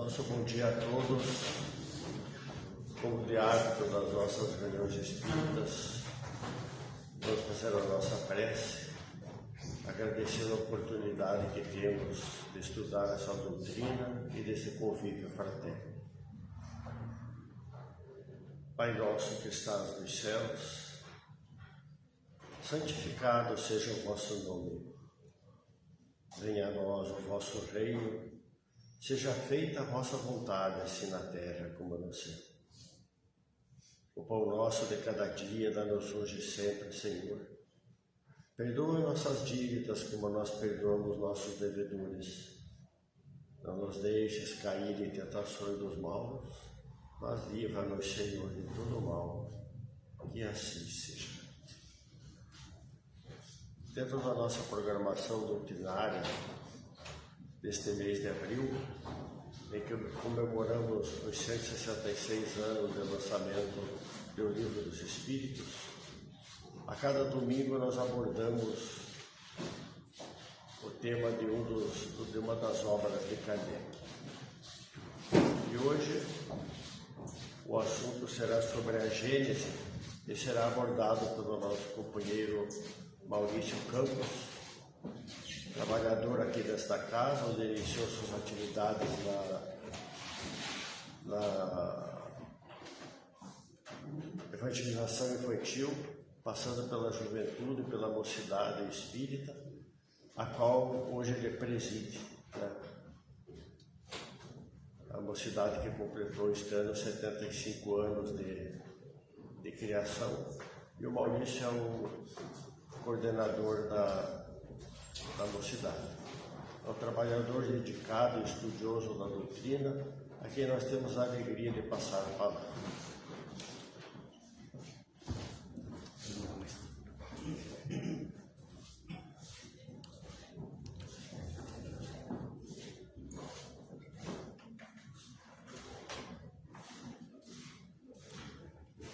Nosso bom dia a todos. Como de hábito das nossas reuniões espíritas, vamos fazer a nossa prece, agradecendo a oportunidade que temos de estudar essa doutrina e desse convívio fraterno. Pai nosso que estás nos céus, santificado seja o vosso nome. Venha a nós o vosso reino, seja feita a vossa vontade, assim na terra como no céu. O pão nosso de cada dia dá-nos hoje e sempre, Senhor. Perdoa nossas dívidas como nós perdoamos nossos devedores. Não nos deixes cair em tentações dos maus, mas livra-nos, Senhor, de todo mal, e assim seja. Dentro da nossa programação doutrinária deste mês de abril, em que comemoramos os 166 anos de lançamento do Livro dos Espíritos, a cada domingo nós abordamos o tema de uma das obras de Kardec. E hoje o assunto será sobre a Gênese e será abordado pelo nosso companheiro Maurício Campos, trabalhador aqui desta casa, onde iniciou suas atividades na evangelização infantil, passando pela juventude, pela mocidade espírita, a qual hoje ele preside, né? A mocidade que completou este ano 75 anos de criação, e o Maurício é o coordenador da mocidade. É um trabalhador dedicado e estudioso da doutrina, a quem nós temos a alegria de passar a palavra.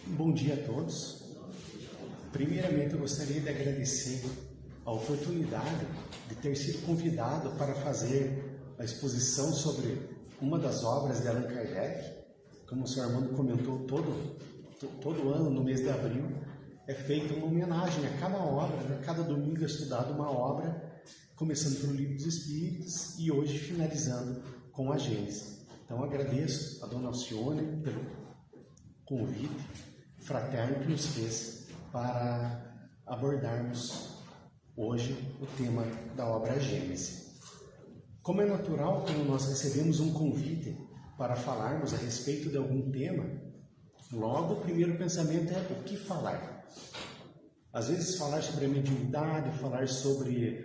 Bom dia a todos. Primeiramente, eu gostaria de agradecer a oportunidade de ter sido convidado para fazer a exposição sobre uma das obras de Allan Kardec. Como o senhor Armando comentou, todo ano, no mês de abril, é feita uma homenagem a cada obra, né? Cada domingo é estudada uma obra, começando pelo Livro dos Espíritos e hoje finalizando com a Gênese. Então, agradeço a dona Alcione pelo convite fraterno que nos fez para abordarmos hoje o tema da obra Gênese. Como é natural, quando nós recebemos um convite para falarmos a respeito de algum tema, logo o primeiro pensamento é o que falar. Às vezes falar sobre a mediunidade, falar sobre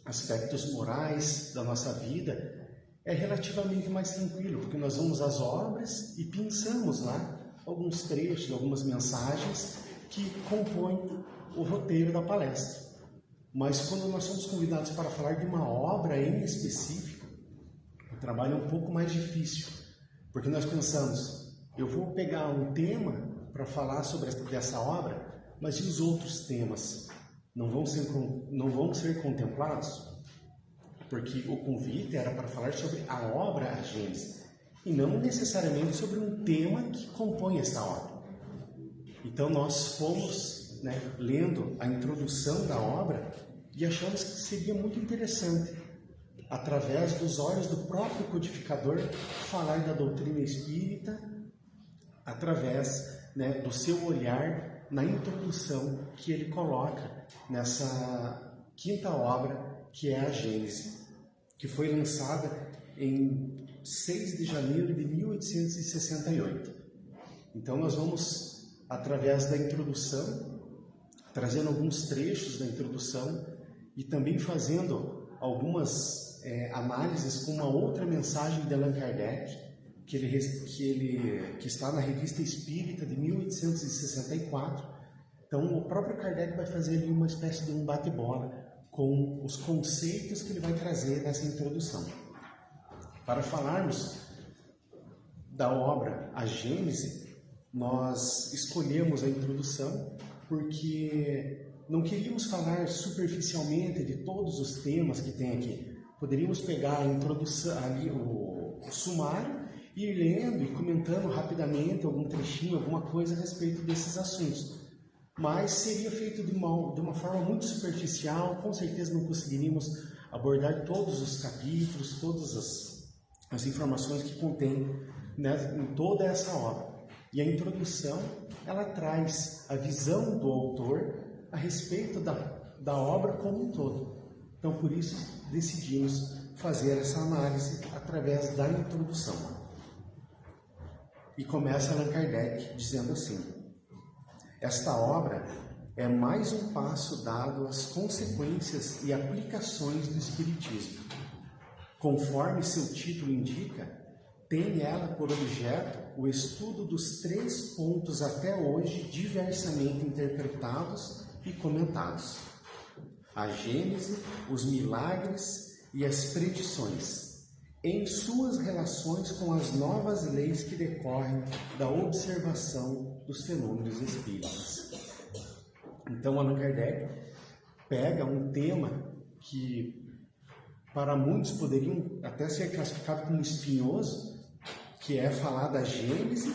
aspectos morais da nossa vida é relativamente mais tranquilo, porque nós vamos às obras e pensamos lá alguns trechos, algumas mensagens que compõem o roteiro da palestra. Mas quando nós somos convidados para falar de uma obra em específico, o trabalho é um pouco mais difícil, porque nós pensamos, eu vou pegar um tema para falar sobre dessa obra, mas e os outros temas não vão ser contemplados? Porque o convite era para falar sobre a obra A Gênese, e não necessariamente sobre um tema que compõe essa obra. Então nós fomos, lendo a introdução da obra e achamos que seria muito interessante, através dos olhos do próprio codificador, falar da doutrina espírita, através do seu olhar na introdução que ele coloca nessa quinta obra, que é a Gênese, que foi lançada em 6 de janeiro de 1868. Então nós vamos, através da introdução, trazendo alguns trechos da introdução e também fazendo algumas análises com uma outra mensagem de Allan Kardec, que está na Revista Espírita de 1864. Então o próprio Kardec vai fazer ali uma espécie de um bate-bola com os conceitos que ele vai trazer nessa introdução. Para falarmos da obra A Gênese, nós escolhemos a introdução porque não queríamos falar superficialmente de todos os temas que tem aqui, Poderíamos pegar a introdução, ali o sumário, e ir lendo e comentando rapidamente algum trechinho, alguma coisa a respeito desses assuntos. Mas seria feito de uma forma muito superficial, com certeza não conseguiríamos abordar todos os capítulos, todas as informações que contém, né, em toda essa obra. E a introdução, ela traz a visão do autor a respeito da obra como um todo. Então, por isso, decidimos fazer essa análise através da introdução. E começa Allan Kardec dizendo assim: esta obra é mais um passo dado às consequências e aplicações do Espiritismo. Conforme seu título indica, tem ela por objeto o estudo dos 3 pontos até hoje diversamente interpretados e comentados: a Gênese, os milagres e as predições, em suas relações com as novas leis que decorrem da observação dos fenômenos espíritas. Então, Allan Kardec pega um tema que para muitos poderiam até ser classificado como espinhoso, que é falar da Gênese,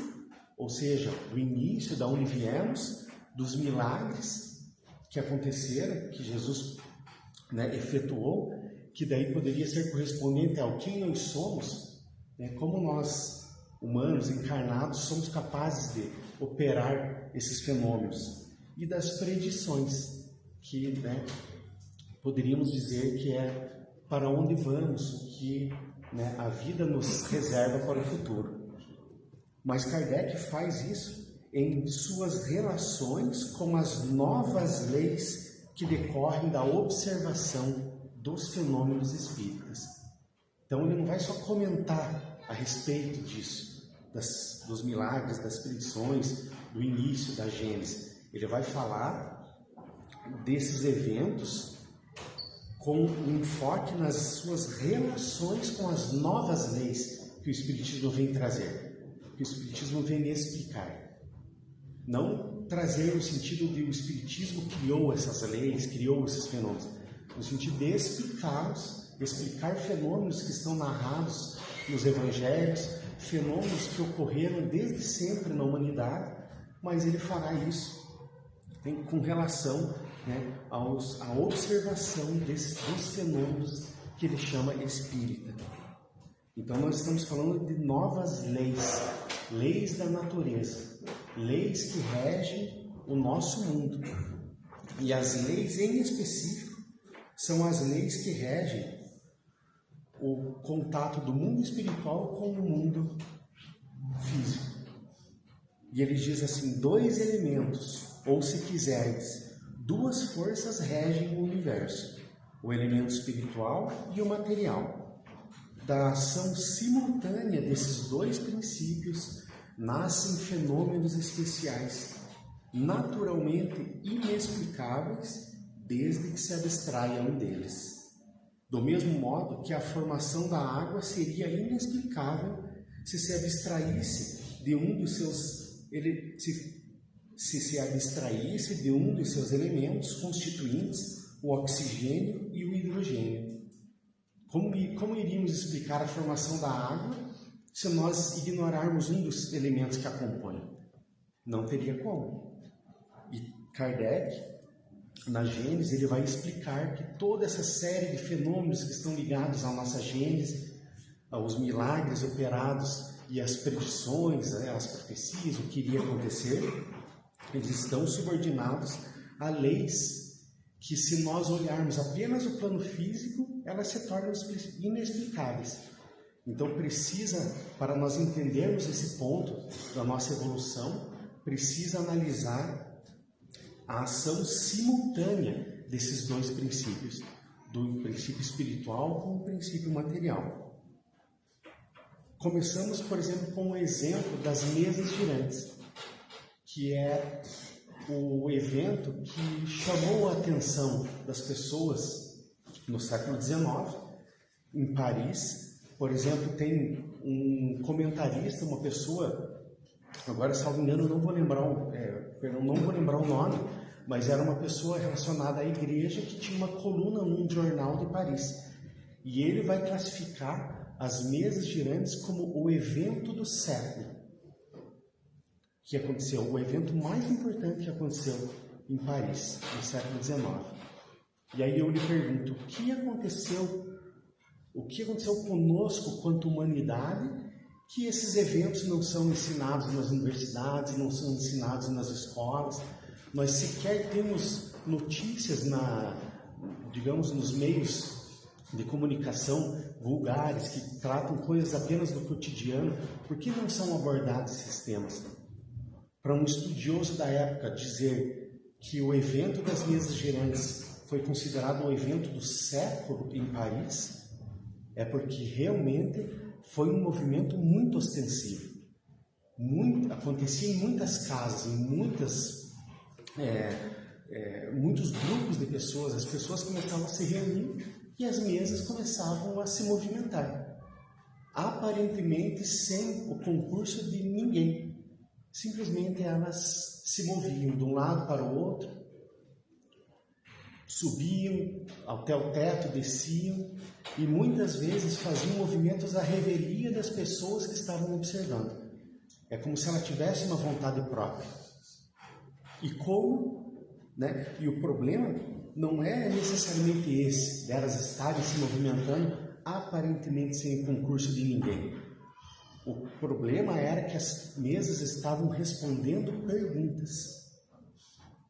ou seja, do início, da onde viemos, dos milagres que aconteceram, que Jesus, né, efetuou, que daí poderia ser correspondente ao quem nós somos, né, como nós, humanos, encarnados, somos capazes de operar esses fenômenos, e das predições, que, né, poderíamos dizer que é para onde vamos, o que, né, a vida nos reserva para o futuro. Mas Kardec faz isso em suas relações com as novas leis que decorrem da observação dos fenômenos espíritas. Então ele não vai só comentar a respeito disso, dos milagres, das predições, do início da Gênese. Ele vai falar desses eventos com um enfoque nas suas relações com as novas leis que o Espiritismo vem trazer, que o Espiritismo vem explicar. Não trazer no sentido de o Espiritismo criou essas leis, criou esses fenômenos, no sentido de explicá-los, explicar fenômenos que estão narrados nos Evangelhos, fenômenos que ocorreram desde sempre na humanidade, mas ele fará isso com relação, né, à observação dos fenômenos que ele chama espírita. Então nós estamos falando de novas leis, leis da natureza, leis que regem o nosso mundo. E as leis em específico são as leis que regem o contato do mundo espiritual com o mundo físico. E ele diz assim: 2 elementos, ou se quiseres, 2 forças regem o universo, o elemento espiritual e o material. Da ação simultânea desses 2 princípios nascem fenômenos especiais, naturalmente inexplicáveis, desde que se abstraia um deles. Do mesmo modo que a formação da água seria inexplicável se abstraísse de um dos seus se abstraísse de um dos seus elementos constituintes, o oxigênio e o hidrogênio. Como iríamos explicar a formação da água se nós ignorarmos um dos elementos que a compõem? Não teria como. E Kardec, na Gênese, ele vai explicar que toda essa série de fenômenos que estão ligados à nossa Gênese, aos milagres operados e às predições, as profecias, o que iria acontecer, eles estão subordinados a leis que, se nós olharmos apenas o plano físico, elas se tornam inexplicáveis. Então precisa, para nós entendermos esse ponto da nossa evolução, precisa analisar a ação simultânea desses 2 princípios, do princípio espiritual com o princípio material. Começamos, por exemplo, com o exemplo das mesas girantes, que é o evento que chamou a atenção das pessoas no século XIX, em Paris. Por exemplo, tem um comentarista, uma pessoa, agora, salvo engano, não vou lembrar o nome, mas era uma pessoa relacionada à igreja que tinha uma coluna num jornal de Paris. E ele vai classificar as mesas girantes como o evento do século que aconteceu, o evento mais importante que aconteceu em Paris, no século XIX. E aí eu lhe pergunto, o que aconteceu conosco quanto humanidade, que esses eventos não são ensinados nas universidades, não são ensinados nas escolas? Nós sequer temos notícias digamos, nos meios de comunicação vulgares que tratam coisas apenas do cotidiano. Por que não são abordados esses temas? Para um estudioso da época dizer que o evento das mesas girantes foi considerado um evento do século em Paris, é porque realmente foi um movimento muito ostensivo. Acontecia em muitas casas, em muitos grupos de pessoas. As pessoas começavam a se reunir e as mesas começavam a se movimentar, aparentemente sem o concurso de ninguém. Simplesmente elas se moviam de um lado para o outro, subiam até o teto, desciam e muitas vezes faziam movimentos à revelia das pessoas que estavam observando. É como se ela tivesse uma vontade própria. E e o problema não é necessariamente esse, delas estarem se movimentando aparentemente sem o concurso de ninguém. O problema era que as mesas estavam respondendo perguntas.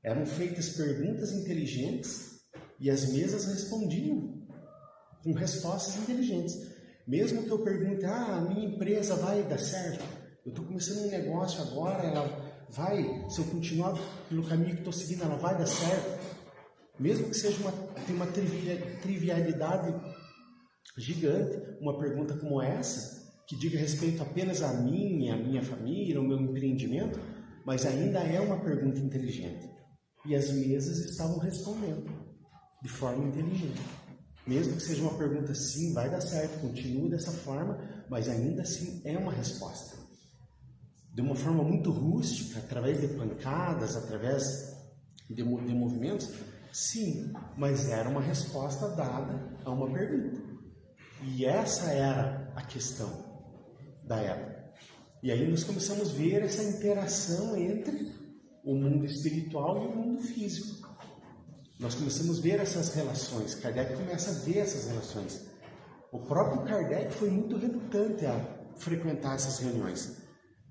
Eram feitas perguntas inteligentes e as mesas respondiam com respostas inteligentes. Mesmo que eu pergunte, a minha empresa vai dar certo? Eu estou começando um negócio agora, ela vai, se eu continuar pelo caminho que estou seguindo, ela vai dar certo? Mesmo que seja uma trivialidade gigante, uma pergunta como essa, que diga respeito apenas a mim, a minha família, ao meu empreendimento, mas ainda é uma pergunta inteligente. E as mesas estavam respondendo de forma inteligente. Mesmo que seja uma pergunta, sim, vai dar certo, continua dessa forma, mas ainda assim é uma resposta. De uma forma muito rústica, através de pancadas, através de movimentos, sim, mas era uma resposta dada a uma pergunta. E essa era a questão da época. E aí nós começamos a ver essa interação entre o mundo espiritual e o mundo físico. Nós começamos a ver essas relações. Kardec começa a ver essas relações. O próprio Kardec foi muito relutante a frequentar essas reuniões.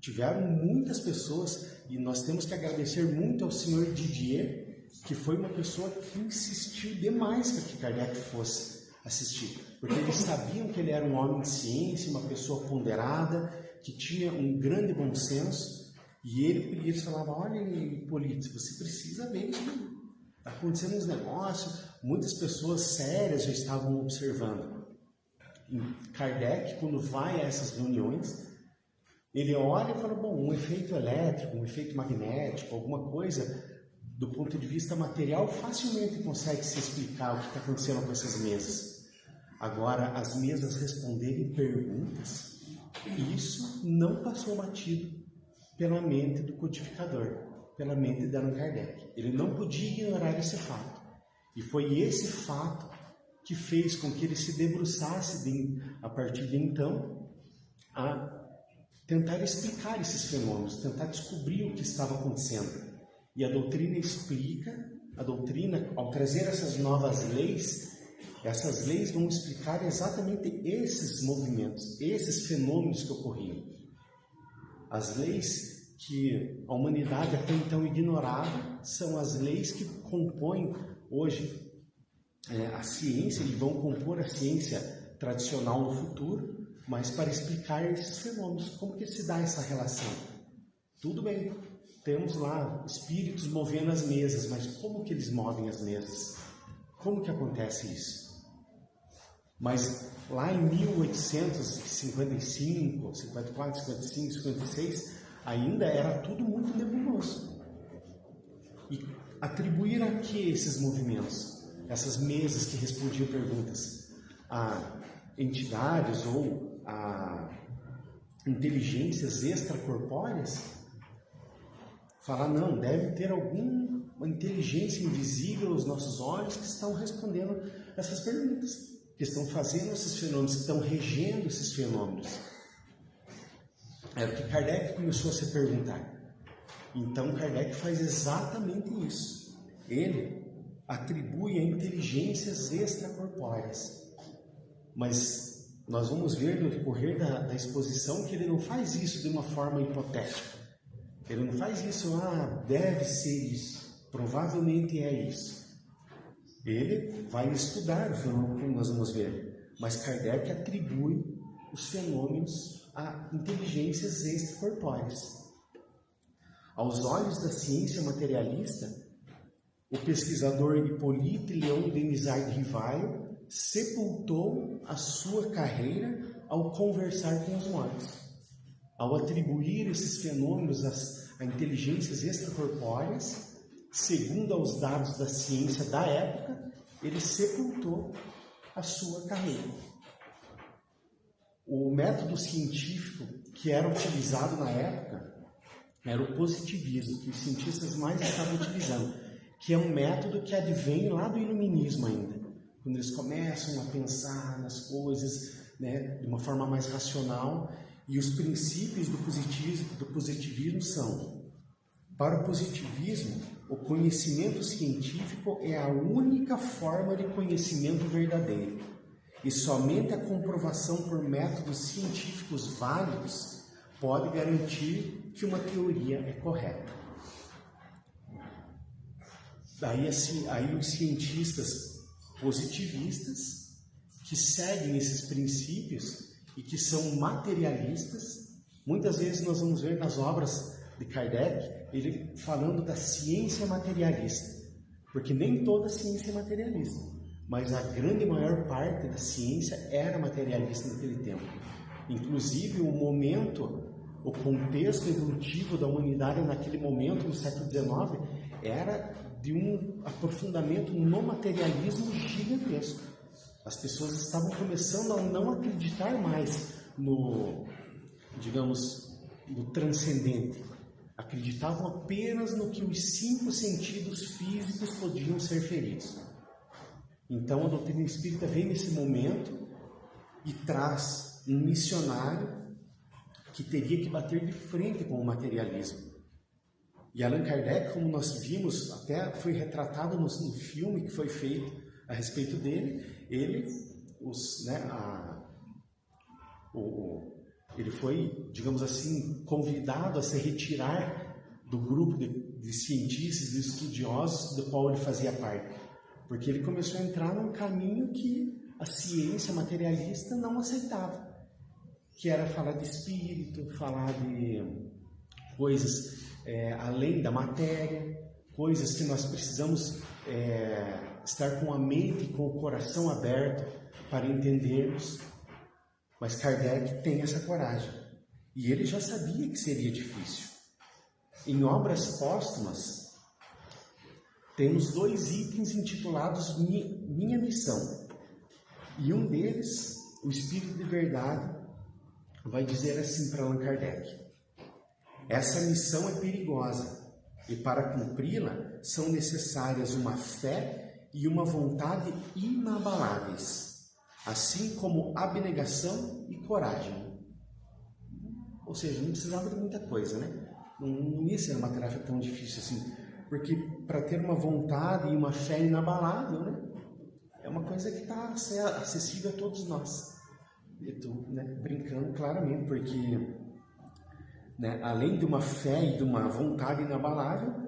Tiveram muitas pessoas, e nós temos que agradecer muito ao senhor Didier, que foi uma pessoa que insistiu demais para que Kardec fosse assistir, porque eles sabiam que ele era um homem de ciência, uma pessoa ponderada, que tinha um grande bom senso, e eles falavam, olha, Hipólito, você precisa ver isso, está acontecendo uns negócios, muitas pessoas sérias já estavam observando. E Kardec, quando vai a essas reuniões, ele olha e fala, bom, um efeito elétrico, um efeito magnético, alguma coisa, do ponto de vista material, facilmente consegue se explicar o que está acontecendo com essas mesas. Agora, as mesas responderem perguntas, isso não passou batido pela mente do codificador, pela mente de Allan Kardec. Ele não podia ignorar esse fato. E foi esse fato que fez com que ele se debruçasse, a partir de então, a tentar explicar esses fenômenos, tentar descobrir o que estava acontecendo. E a doutrina explica, ao trazer essas novas leis, essas leis vão explicar exatamente esses movimentos, esses fenômenos que ocorriam. As leis que a humanidade até então ignorava são as leis que compõem hoje a ciência, e vão compor a ciência tradicional no futuro, mas para explicar esses fenômenos. Como que se dá essa relação? Tudo bem, temos lá espíritos movendo as mesas, mas como que eles movem as mesas? Como que acontece isso? Mas lá em 1855, 54, 55, 56, ainda era tudo muito nebuloso. E atribuir a que esses movimentos, essas mesas que respondiam perguntas, a entidades ou a inteligências extracorpóreas? Falar, não, deve ter alguma inteligência invisível aos nossos olhos que estão respondendo essas perguntas. que estão fazendo esses fenômenos, que estão regendo esses fenômenos. Era o que Kardec começou a se perguntar. Então Kardec faz exatamente isso. Ele atribui a inteligências extracorpóreas. Mas nós vamos ver no decorrer da exposição que ele não faz isso de uma forma hipotética. Ele não faz isso, deve ser isso, provavelmente é isso. Ele vai estudar o fenômeno, como nós vamos ver. Mas Kardec atribui os fenômenos a inteligências extracorpóreas. Aos olhos da ciência materialista, o pesquisador Hippolyte Léon Denisard Rivail sepultou a sua carreira ao conversar com os mortos. Ao atribuir esses fenômenos a inteligências extracorpóreas, segundo os dados da ciência da época, ele sepultou a sua carreira. O método científico que era utilizado na época era o positivismo, que os cientistas mais estavam utilizando, que é um método que advém lá do iluminismo ainda, quando eles começam a pensar nas coisas, né, de uma forma mais racional, e os princípios do positivismo são: para o positivismo, o conhecimento científico é a única forma de conhecimento verdadeiro, e somente a comprovação por métodos científicos válidos pode garantir que uma teoria é correta. Aí os cientistas positivistas, que seguem esses princípios e que são materialistas, muitas vezes nós vamos ver nas obras de Kardec, ele falando da ciência materialista, porque nem toda ciência é materialista, mas a grande maior parte da ciência era materialista naquele tempo. Inclusive o contexto evolutivo da humanidade naquele momento, no século XIX, era de um aprofundamento no materialismo gigantesco. As pessoas estavam começando a não acreditar mais no transcendente. Acreditavam apenas no que os 5 sentidos físicos podiam ser feridos. Então a doutrina espírita vem nesse momento e traz um missionário que teria que bater de frente com o materialismo. E Allan Kardec, como nós vimos, até foi retratado no filme que foi feito a respeito dele, ele foi, digamos assim, convidado a se retirar do grupo de cientistas e estudiosos do qual ele fazia parte, porque ele começou a entrar num caminho que a ciência materialista não aceitava, que era falar de espírito, falar de coisas além da matéria, coisas que nós precisamos estar com a mente e com o coração aberto para entendermos. Mas Kardec tem essa coragem, e ele já sabia que seria difícil. Em obras póstumas, temos 2 itens intitulados Minha Missão, e um deles, o Espírito de Verdade, vai dizer assim para Allan Kardec: essa missão é perigosa, e para cumpri-la são necessárias uma fé e uma vontade inabaláveis, assim como abnegação e coragem. Ou seja, não precisava de muita coisa, né? Não ia ser uma tarefa tão difícil assim, porque para ter uma vontade e uma fé inabalável, né, é uma coisa que está acessível a todos nós. Eu estou brincando claramente, porque além de uma fé e de uma vontade inabalável,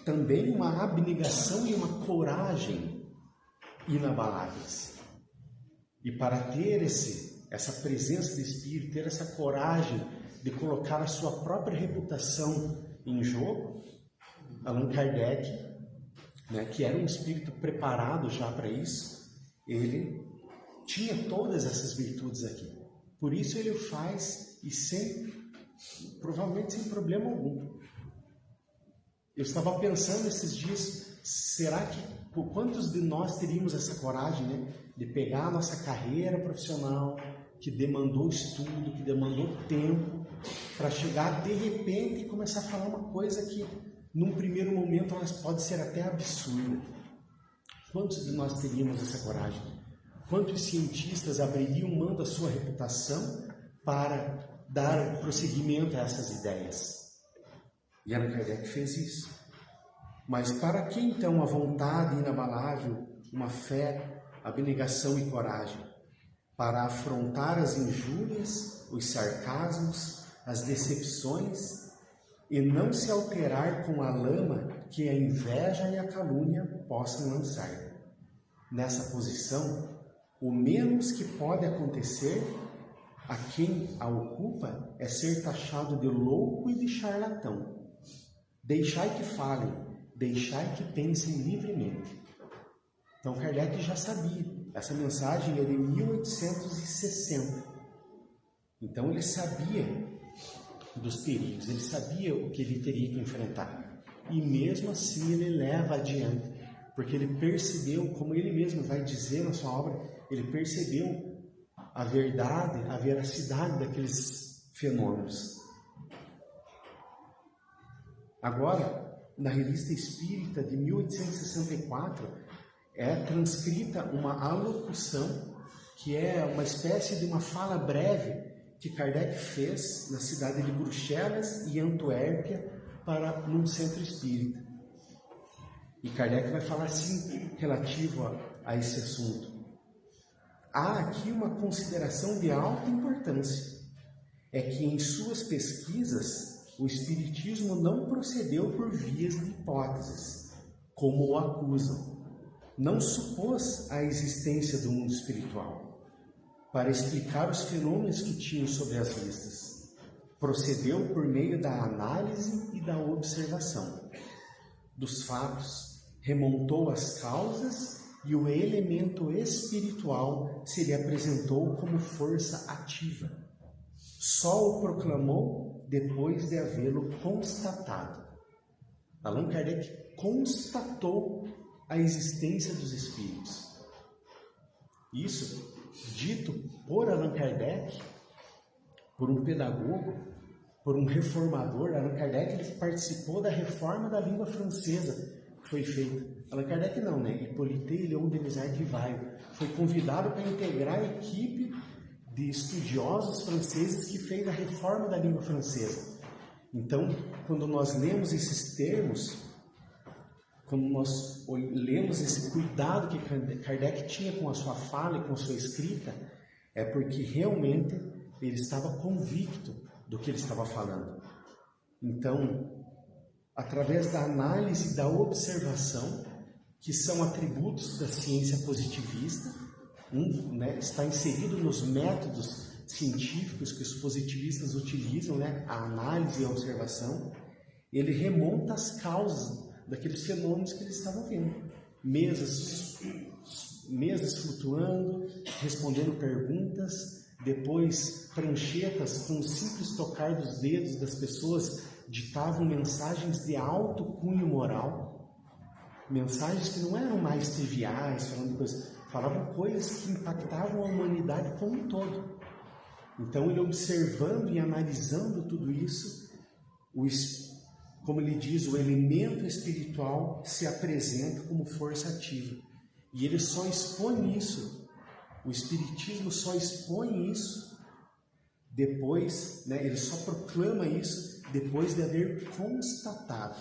também uma abnegação e uma coragem inabaláveis. E para ter essa presença de Espírito, ter essa coragem de colocar a sua própria reputação em jogo, Allan Kardec, que era um espírito preparado já para isso, ele tinha todas essas virtudes aqui. Por isso ele o faz, e provavelmente sem problema algum. Eu estava pensando esses dias, será que quantos de nós teríamos essa coragem, de pegar a nossa carreira profissional, que demandou estudo, que demandou tempo, para chegar de repente e começar a falar uma coisa que num primeiro momento pode ser até absurda? Quantos de nós teríamos essa coragem? quantos cientistas abririam mão da sua reputação para dar prosseguimento a essas ideias? E Allan Kardec fez isso. Mas para que então a vontade inabalável, uma fé, abnegação e coragem? Para afrontar as injúrias, os sarcasmos, as decepções e não se alterar com a lama que a inveja e a calúnia possam lançar. Nessa posição, o menos que pode acontecer a quem a ocupa é ser taxado de louco e de charlatão. Deixai que falem, deixai que pensem livremente. Então Kardec já sabia. Essa mensagem é de 1860. Então ele sabia dos perigos, ele sabia o que ele teria que enfrentar. E mesmo assim ele leva adiante, porque ele percebeu, como ele mesmo vai dizer na sua obra, ele percebeu a verdade, a veracidade daqueles fenômenos. Agora, na Revista Espírita de 1864, é transcrita uma alocução, que é uma espécie de uma fala breve que Kardec fez na cidade de Bruxelas e Antuérpia num centro espírita. E Kardec vai falar assim, relativo a esse assunto. Há aqui uma consideração de alta importância. É que em suas pesquisas, o Espiritismo não procedeu por vias de hipóteses, como o acusam. Não supôs a existência do mundo espiritual para explicar os fenômenos que tinham sobre as vistas. Procedeu por meio da análise e da observação dos fatos, remontou as causas e o elemento espiritual se lhe apresentou como força ativa. Só o proclamou depois de havê-lo constatado. Allan Kardec constatou a existência dos espíritos. Isso dito por Allan Kardec, por um pedagogo, por um reformador. Allan Kardec ele participou da reforma da língua francesa que foi feita. Allan Kardec não, né? Hippolyte Léon Denis Rivail foi convidado para integrar a equipe de estudiosos franceses que fez a reforma da língua francesa. Então, quando nós lemos esses termos, quando nós lemos esse cuidado que Kardec tinha com a sua fala e com a sua escrita, é porque realmente ele estava convicto do que ele estava falando. Então, através da análise e da observação, que são atributos da ciência positivista, está inserido nos métodos científicos que os positivistas utilizam, a análise e a observação, ele remonta as causas daqueles fenômenos que eles estavam vendo. Mesas flutuando, respondendo perguntas, depois pranchetas com o simples tocar dos dedos das pessoas ditavam mensagens de alto cunho moral, mensagens que não eram mais triviais, falavam coisas que impactavam a humanidade como um todo. Então ele observando e analisando tudo isso, como ele diz, o elemento espiritual se apresenta como força ativa. E ele só expõe isso, o Espiritismo só expõe isso depois, ele só proclama isso depois de haver constatado.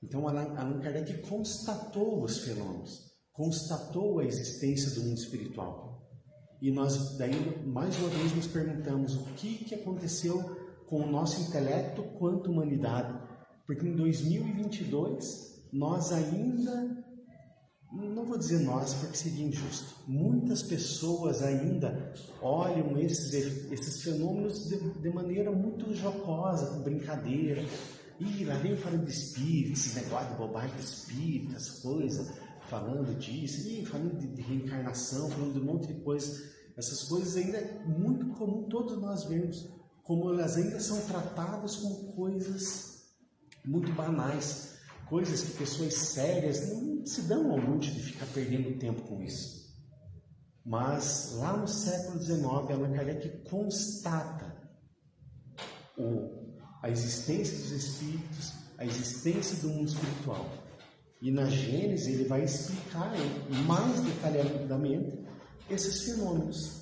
Então Allan Kardec constatou os fenômenos, constatou a existência do mundo espiritual. E nós daí mais uma vez nos perguntamos o que aconteceu com o nosso intelecto quanto humanidade. Porque em 2022, nós ainda, não vou dizer nós porque seria injusto, muitas pessoas ainda olham esses fenômenos de maneira muito jocosa, com brincadeira. E lá vem falando de espírito, esse negócio de bobagem de espírito, essas coisas, falando disso, e falando de reencarnação, falando de um monte de coisa. Essas coisas ainda é muito comum todos nós vermos, como elas ainda são tratadas como coisas muito banais, coisas que pessoas sérias não se dão ao luxo de ficar perdendo tempo com isso. Mas lá no século XIX, Allan Kardec constata a existência dos espíritos, a existência do mundo espiritual. E na Gênesis ele vai explicar mais detalhadamente esses fenômenos.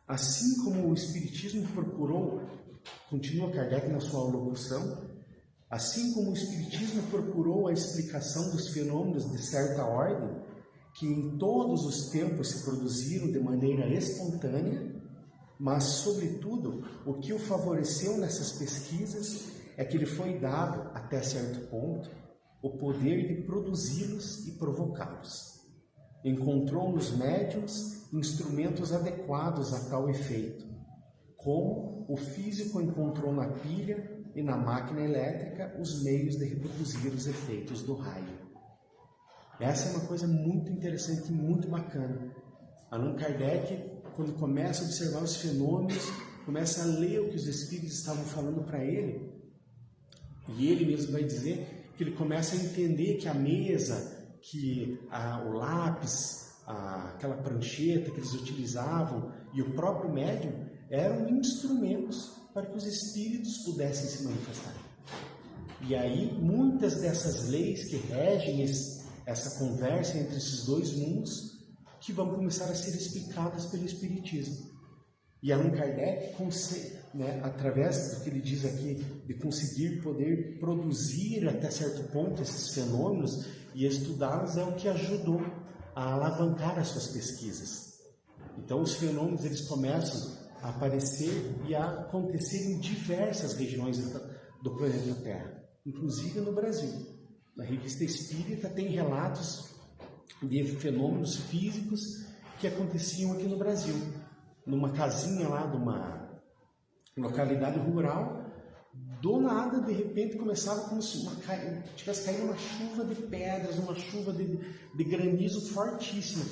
Assim como o Espiritismo procurou, continua Kardec na sua locução, assim como o Espiritismo procurou a explicação dos fenômenos de certa ordem, que em todos os tempos se produziram de maneira espontânea, mas, sobretudo, o que o favoreceu nessas pesquisas é que lhe foi dado, até certo ponto, o poder de produzi-los e provocá-los. Encontrou nos médiuns instrumentos adequados a tal efeito, como o físico encontrou na pilha e na máquina elétrica os meios de reproduzir os efeitos do raio. Essa é uma coisa muito interessante e muito bacana. Allan Kardec, quando começa a observar os fenômenos, começa a ler o que os espíritos estavam falando para ele, e ele mesmo vai dizer que ele começa a entender que a mesa, que o lápis, aquela prancheta que eles utilizavam e o próprio médium eram instrumentos para que os espíritos pudessem se manifestar. E aí muitas dessas leis que regem essa conversa entre esses dois mundos que vão começar a ser explicadas pelo Espiritismo. E Allan Kardec, através do que ele diz aqui, de conseguir poder produzir até certo ponto esses fenômenos e estudá-los, é o que ajudou a alavancar as suas pesquisas. Então os fenômenos eles começam a aparecer e a acontecer em diversas regiões do planeta Terra, inclusive no Brasil. Na Revista Espírita tem relatos de fenômenos físicos que aconteciam aqui no Brasil. Numa casinha lá de uma localidade rural, do nada, de repente, começava como se tivesse caído uma chuva de pedras, uma chuva de granizo fortíssima.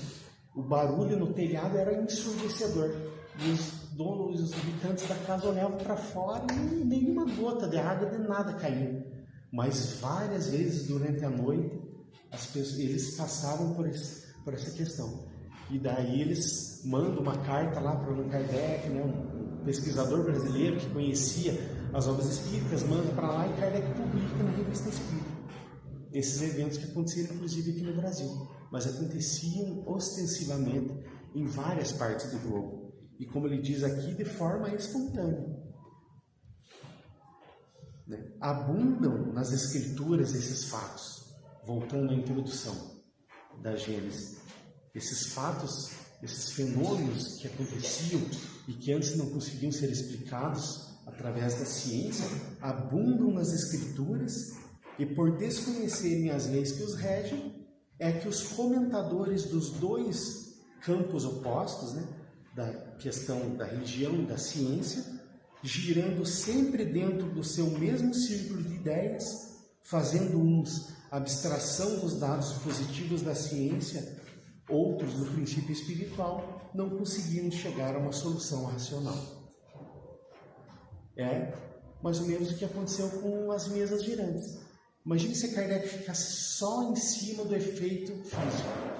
O barulho no telhado era ensurdecedor. E os donos, os habitantes da casa olhavam para fora e nenhuma gota de água, de nada caiu. Mas várias vezes durante a noite, eles passavam por essa questão. E daí eles mandam uma carta lá para o Allan Kardec, um pesquisador brasileiro que conhecia as obras espíritas, manda para lá e Kardec publica na Revista Espírita esses eventos que aconteceram inclusive aqui no Brasil, mas aconteciam ostensivamente em várias partes do globo. E como ele diz aqui, de forma espontânea. Abundam nas escrituras esses fatos, voltando à introdução da Gênesis. Esses fatos, esses fenômenos que aconteciam e que antes não conseguiam ser explicados através da ciência, abundam nas escrituras e por desconhecerem as leis que os regem, é que os comentadores dos dois campos opostos, da questão da religião e da ciência, girando sempre dentro do seu mesmo círculo de ideias, fazendo uns abstração dos dados positivos da ciência, outros do princípio espiritual, não conseguiam chegar a uma solução racional. É mais ou menos o que aconteceu com as mesas girantes. Imagine se Kardec ficasse só em cima do efeito físico.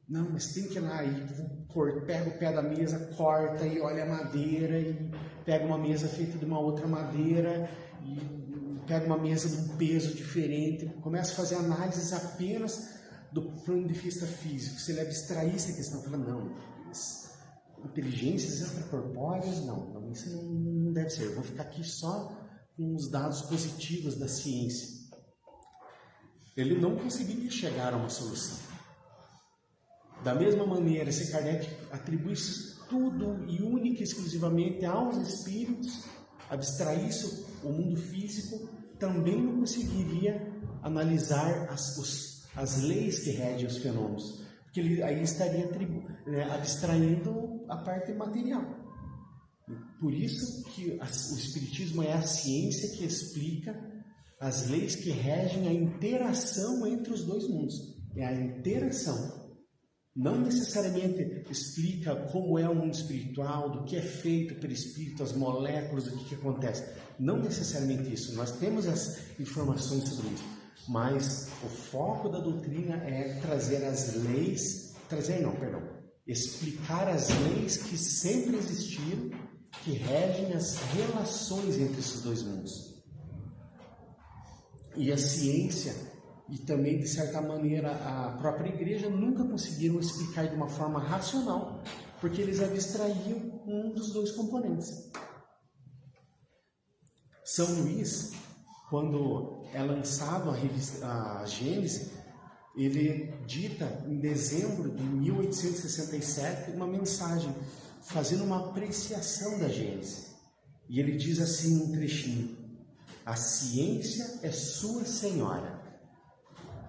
Não, mas tem que ir lá e pega o pé da mesa, corta e olha a madeira, e pega uma mesa feita de uma outra madeira, e pega uma mesa de um peso diferente, começa a fazer análises apenas do ponto de vista físico. Se ele abstraísse a questão, fala, não, inteligências extracorpóreas, não, isso não deve ser, eu vou ficar aqui só com os dados positivos da ciência. Ele não conseguiria chegar a uma solução. Da mesma maneira, se Kardec atribuísse tudo e única e exclusivamente aos espíritos, abstraísse o mundo físico, também não conseguiria analisar as leis que regem os fenômenos, porque ele aí estaria abstraindo a parte material. Por isso que o Espiritismo é a ciência que explica as leis que regem a interação entre os dois mundos. É a interação. Não necessariamente explica como é o mundo espiritual, do que é feito pelo espírito, as moléculas, o que acontece. Não necessariamente isso. Nós temos as informações sobre isso. Mas o foco da doutrina é trazer as leis, explicar as leis que sempre existiram, que regem as relações entre esses dois mundos. E a ciência, e também, de certa maneira, a própria igreja nunca conseguiram explicar de uma forma racional, porque eles abstraíam um dos dois componentes. São Luís, quando é lançado a Gênese, ele dita em dezembro de 1867 uma mensagem fazendo uma apreciação da Gênese. E ele diz assim um trechinho: a ciência é sua senhora.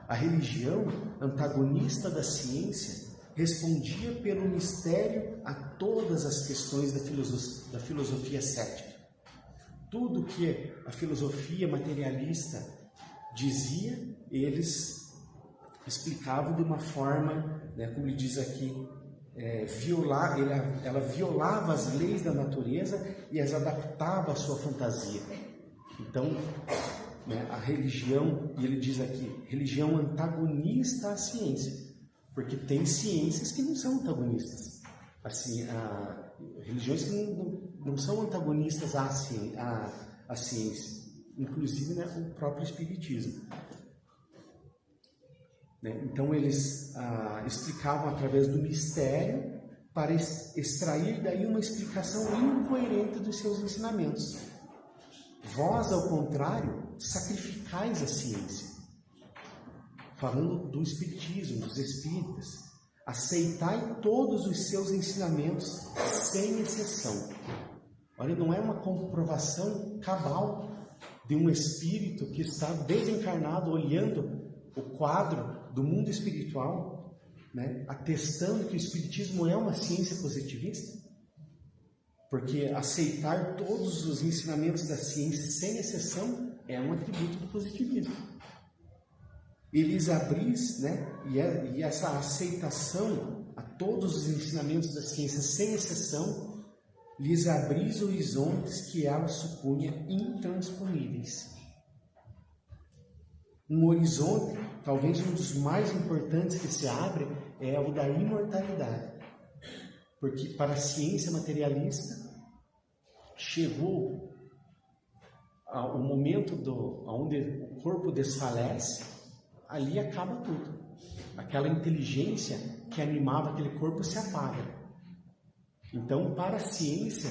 A religião, antagonista da ciência, respondia pelo mistério a todas as questões da filosofia cética. Tudo que a filosofia materialista dizia, eles explicavam de uma forma, como ele diz aqui, ela violava as leis da natureza e as adaptava à sua fantasia. Então, a religião, e ele diz aqui, religião antagonista à ciência, porque tem ciências que não são antagonistas. Assim, religiões que não são antagonistas à ciência, inclusive o próprio Espiritismo. Então eles explicavam através do mistério para extrair daí uma explicação incoerente dos seus ensinamentos. Vós, ao contrário, sacrificais a ciência. Falando do Espiritismo, dos Espíritas, aceitai todos os seus ensinamentos sem exceção. Olha, não é uma comprovação cabal de um espírito que está desencarnado olhando o quadro do mundo espiritual, atestando que o Espiritismo é uma ciência positivista, porque aceitar todos os ensinamentos da ciência sem exceção é um atributo do positivismo. Eles abris, e essa aceitação a todos os ensinamentos da ciência sem exceção, lhes abris horizontes que ela supunha intransponíveis. Um horizonte, talvez um dos mais importantes que se abre, é o da imortalidade. Porque para a ciência materialista, chegou o momento onde o corpo desfalece, ali acaba tudo. Aquela inteligência que animava aquele corpo se apaga. Então, para a ciência,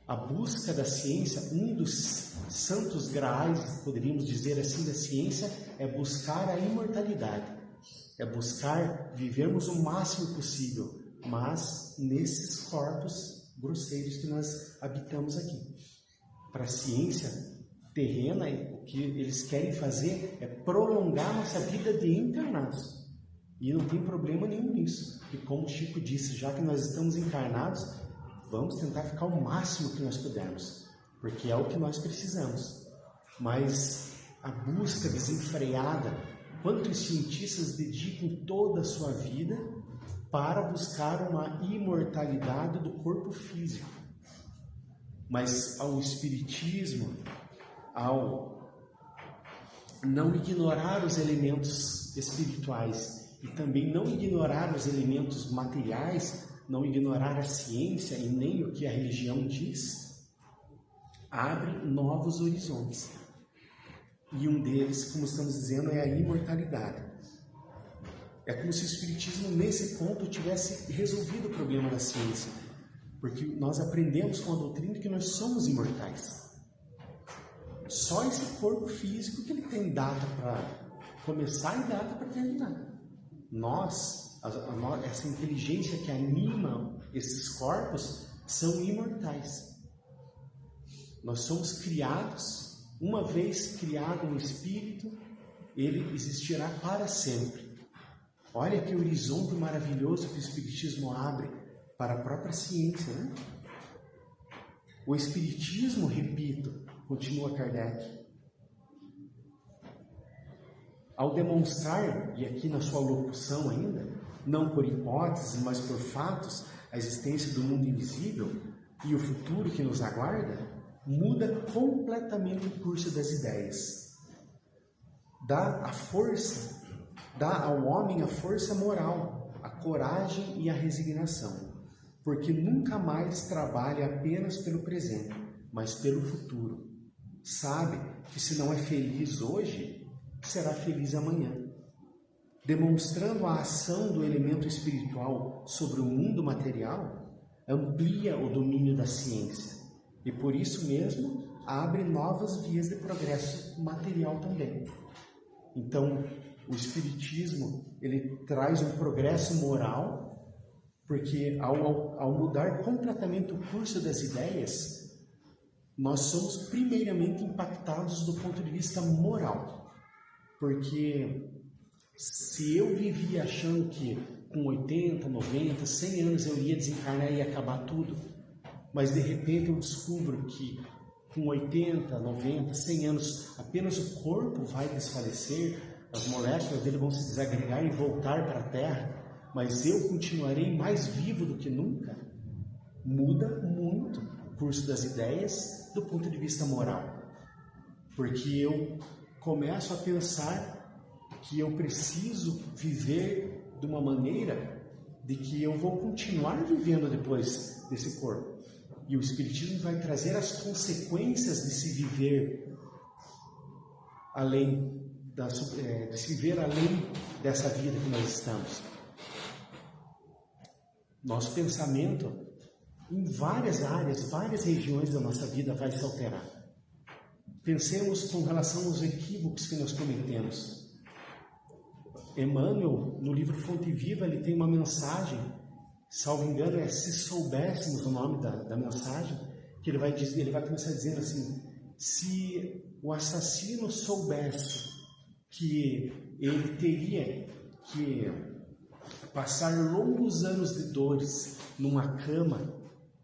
a busca da ciência, um dos santos graais, poderíamos dizer assim, da ciência, é buscar a imortalidade. É buscar vivermos o máximo possível, mas nesses corpos grosseiros que nós habitamos aqui. Para a ciência terrena, o que eles querem fazer é prolongar nossa vida de encarnados. E não tem problema nenhum nisso. E como o Chico disse, já que nós estamos encarnados, vamos tentar ficar o máximo que nós pudermos, porque é o que nós precisamos. Mas a busca desenfreada, quantos cientistas dedicam toda a sua vida para buscar uma imortalidade do corpo físico. Mas ao Espiritismo, ao não ignorar os elementos espirituais e também não ignorar os elementos materiais, não ignorar a ciência e nem o que a religião diz, abre novos horizontes. E um deles, como estamos dizendo, é a imortalidade. É como se o Espiritismo, nesse ponto, tivesse resolvido o problema da ciência, porque nós aprendemos com a doutrina que nós somos imortais. Só esse corpo físico que ele tem data para começar e data para terminar. Essa inteligência que anima esses corpos, são imortais. Nós somos criados, uma vez criado no Espírito, ele existirá para sempre. Olha que horizonte maravilhoso que o Espiritismo abre para a própria ciência, O Espiritismo, repito, continua Kardec, ao demonstrar, e aqui na sua locução ainda, não por hipóteses, mas por fatos, a existência do mundo invisível e o futuro que nos aguarda, muda completamente o curso das ideias. Dá ao homem a força moral, a coragem e a resignação, porque nunca mais trabalha apenas pelo presente, mas pelo futuro. Sabe que se não é feliz hoje, será feliz amanhã. Demonstrando a ação do elemento espiritual sobre o mundo material, amplia o domínio da ciência e, por isso mesmo, abre novas vias de progresso material também. Então, o Espiritismo, ele traz um progresso moral, porque ao mudar completamente o curso das ideias, nós somos primeiramente impactados do ponto de vista moral. Porque se eu vivia achando que com 80, 90, 100 anos eu ia desencarnar e ia acabar tudo, mas de repente eu descubro que com 80, 90, 100 anos apenas o corpo vai desfalecer, as moléculas dele vão se desagregar e voltar para a Terra, mas eu continuarei mais vivo do que nunca, muda muito o curso das ideias do ponto de vista moral. Porque eu começo a pensar que eu preciso viver de uma maneira de que eu vou continuar vivendo depois desse corpo. E o Espiritismo vai trazer as consequências de se viver além dessa vida que nós estamos. Nosso pensamento, em várias áreas, várias regiões da nossa vida, vai se alterar. Pensemos com relação aos equívocos que nós cometemos. Emmanuel, no livro Fonte Viva, ele tem uma mensagem, salvo engano, é Se Soubéssemos, o nome da mensagem, que ele vai começar dizendo assim: se o assassino soubesse que ele teria que passar longos anos de dores numa cama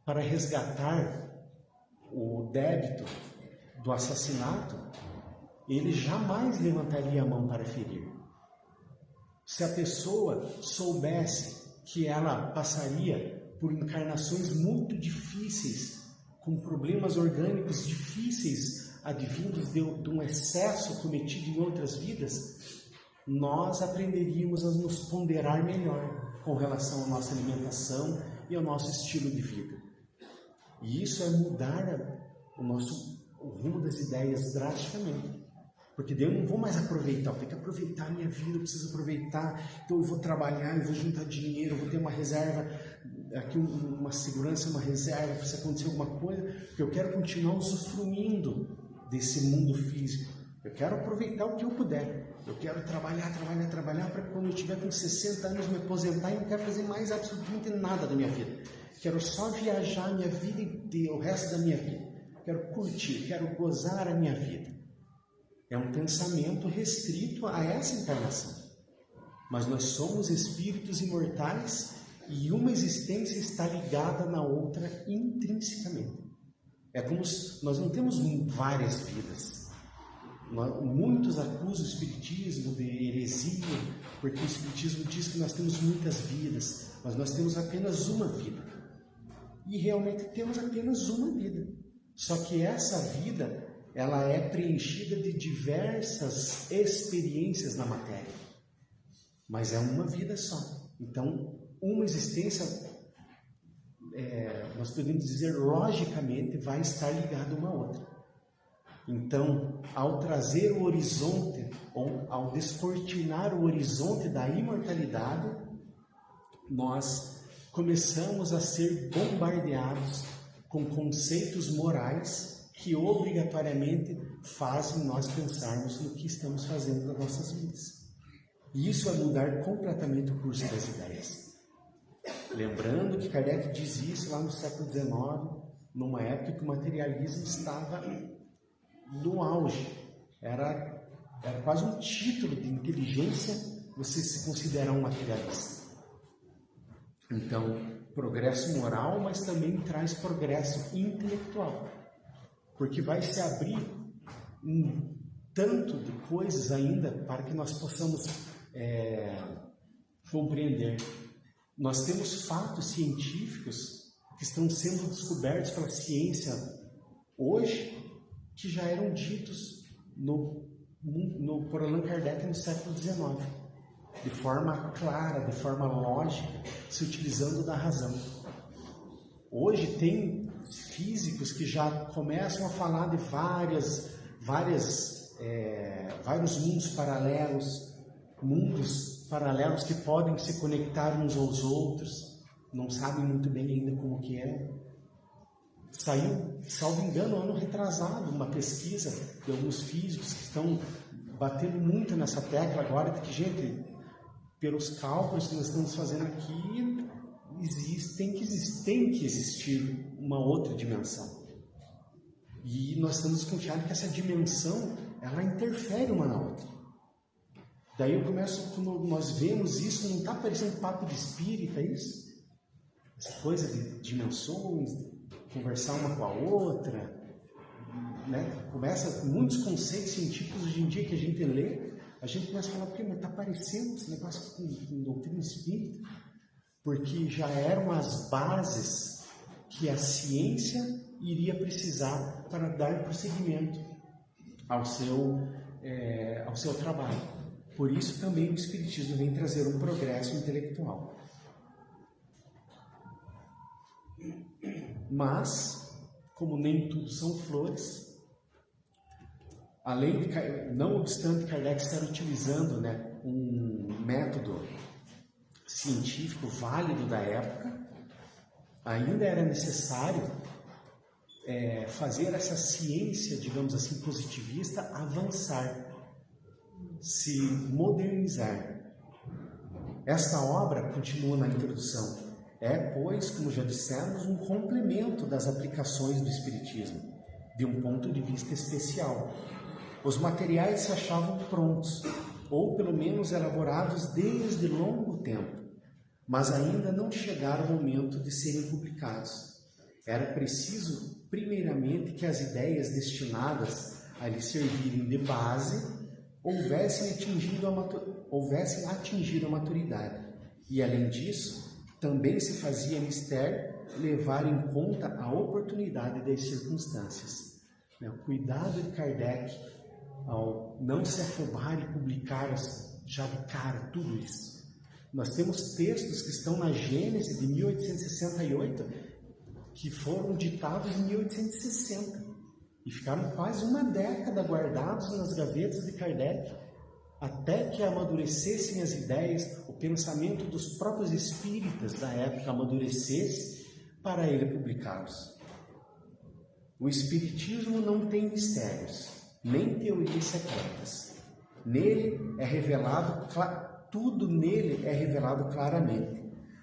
para resgatar o débito do assassinato, ele jamais levantaria a mão para ferir. Se a pessoa soubesse que ela passaria por encarnações muito difíceis, com problemas orgânicos difíceis, advindos de um excesso cometido em outras vidas, nós aprenderíamos a nos ponderar melhor com relação à nossa alimentação e ao nosso estilo de vida. E isso é mudar o rumo das ideias drasticamente. Porque daí eu não vou mais aproveitar, eu tenho que aproveitar a minha vida, eu preciso aproveitar, então eu vou trabalhar, eu vou juntar dinheiro, eu vou ter uma reserva, aqui uma segurança, uma reserva, se acontecer alguma coisa, porque eu quero continuar usufruindo desse mundo físico. Eu quero aproveitar o que eu puder, eu quero trabalhar para quando eu tiver com 60 anos me aposentar e não quero fazer mais absolutamente nada da minha vida. Quero só viajar a minha vida inteira, o resto da minha vida. Quero curtir, quero gozar a minha vida. É um pensamento restrito a essa encarnação. Mas nós somos espíritos imortais e uma existência está ligada na outra intrinsecamente. É como se nós não temos várias vidas. Muitos acusam o Espiritismo de heresia, porque o Espiritismo diz que nós temos muitas vidas, mas nós temos apenas uma vida. E realmente temos apenas uma vida. Só que essa vida, ela é preenchida de diversas experiências na matéria. Mas é uma vida só. Então, uma existência, nós podemos dizer, logicamente, vai estar ligada uma à outra. Então, ao trazer o horizonte, ou ao descortinar o horizonte da imortalidade, nós começamos a ser bombardeados com conceitos morais que obrigatoriamente fazem nós pensarmos no que estamos fazendo nas nossas vidas. E isso é mudar completamente o curso das ideias. Lembrando que Kardec diz isso lá no século XIX, numa época que o materialismo estava no auge. Era quase um título de inteligência você se considerar um materialista. Então, progresso moral, mas também traz progresso intelectual. Porque vai se abrir um tanto de coisas ainda para que nós possamos compreender. Nós temos fatos científicos que estão sendo descobertos pela ciência hoje, que já eram ditos por Allan Kardec no século XIX, de forma clara, de forma lógica, se utilizando da razão. Hoje tem físicos que já começam a falar de várias vários mundos paralelos que podem se conectar uns aos outros, não sabem muito bem ainda como que é. Saiu, salvo engano, ano retrasado, uma pesquisa de alguns físicos que estão batendo muito nessa tecla agora, de que, gente, pelos cálculos que nós estamos fazendo aqui, tem que existir uma outra dimensão. E nós estamos desconfiados que essa dimensão, ela interfere uma na outra. Daí eu começo, quando nós vemos isso, não está parecendo papo de espírita isso? Essa coisa de dimensões, conversar uma com a outra, né? Começa muitos conceitos científicos hoje em dia que a gente lê, a gente começa a falar, mas está parecendo esse negócio com doutrina espírita? Porque já eram as bases que a ciência iria precisar para dar prosseguimento ao seu trabalho. Por isso também o Espiritismo vem trazer um progresso intelectual. Mas, como nem tudo são flores, não obstante Kardec estar utilizando, né, um método científico válido da época, ainda era necessário fazer essa ciência, digamos assim, positivista avançar, se modernizar. Esta obra, continua na introdução, pois, como já dissemos, um complemento das aplicações do Espiritismo, de um ponto de vista especial. Os materiais se achavam prontos, ou pelo menos elaborados desde longo tempo, mas ainda não chegaram ao momento de serem publicados. Era preciso, primeiramente, que as ideias destinadas a lhe servirem de base houvessem atingido a maturidade. E, além disso, também se fazia mister levar em conta a oportunidade das circunstâncias. O cuidado de Kardec ao não se afobar e publicar já de cara tudo isso. Nós temos textos que estão na Gênese de 1868 que foram ditados em 1860 e ficaram quase uma década guardados nas gavetas de Kardec até que amadurecessem as ideias, o pensamento dos próprios espíritas da época amadurecesse para ele publicá-los. O Espiritismo não tem mistérios, nem teorias secretas. Tudo nele é revelado claramente,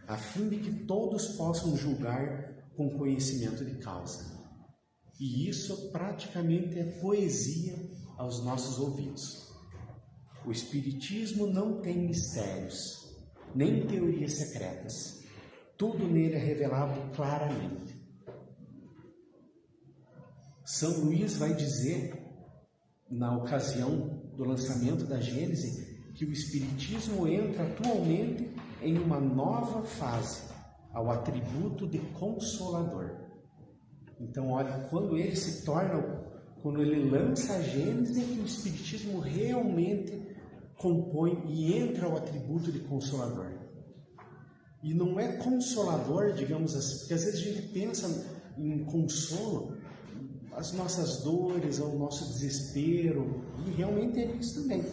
a fim de que todos possam julgar com conhecimento de causa. E isso praticamente é poesia aos nossos ouvidos. O Espiritismo não tem mistérios, nem teorias secretas. Tudo nele é revelado claramente. São Luís vai dizer, na ocasião do lançamento da Gênese, que o Espiritismo entra atualmente em uma nova fase, ao atributo de Consolador. Então, olha, quando ele lança a Gênese, é que o Espiritismo realmente compõe e entra ao atributo de Consolador. E não é consolador, digamos assim, porque às vezes a gente pensa em consolo, as nossas dores, o nosso desespero, e realmente é isso também.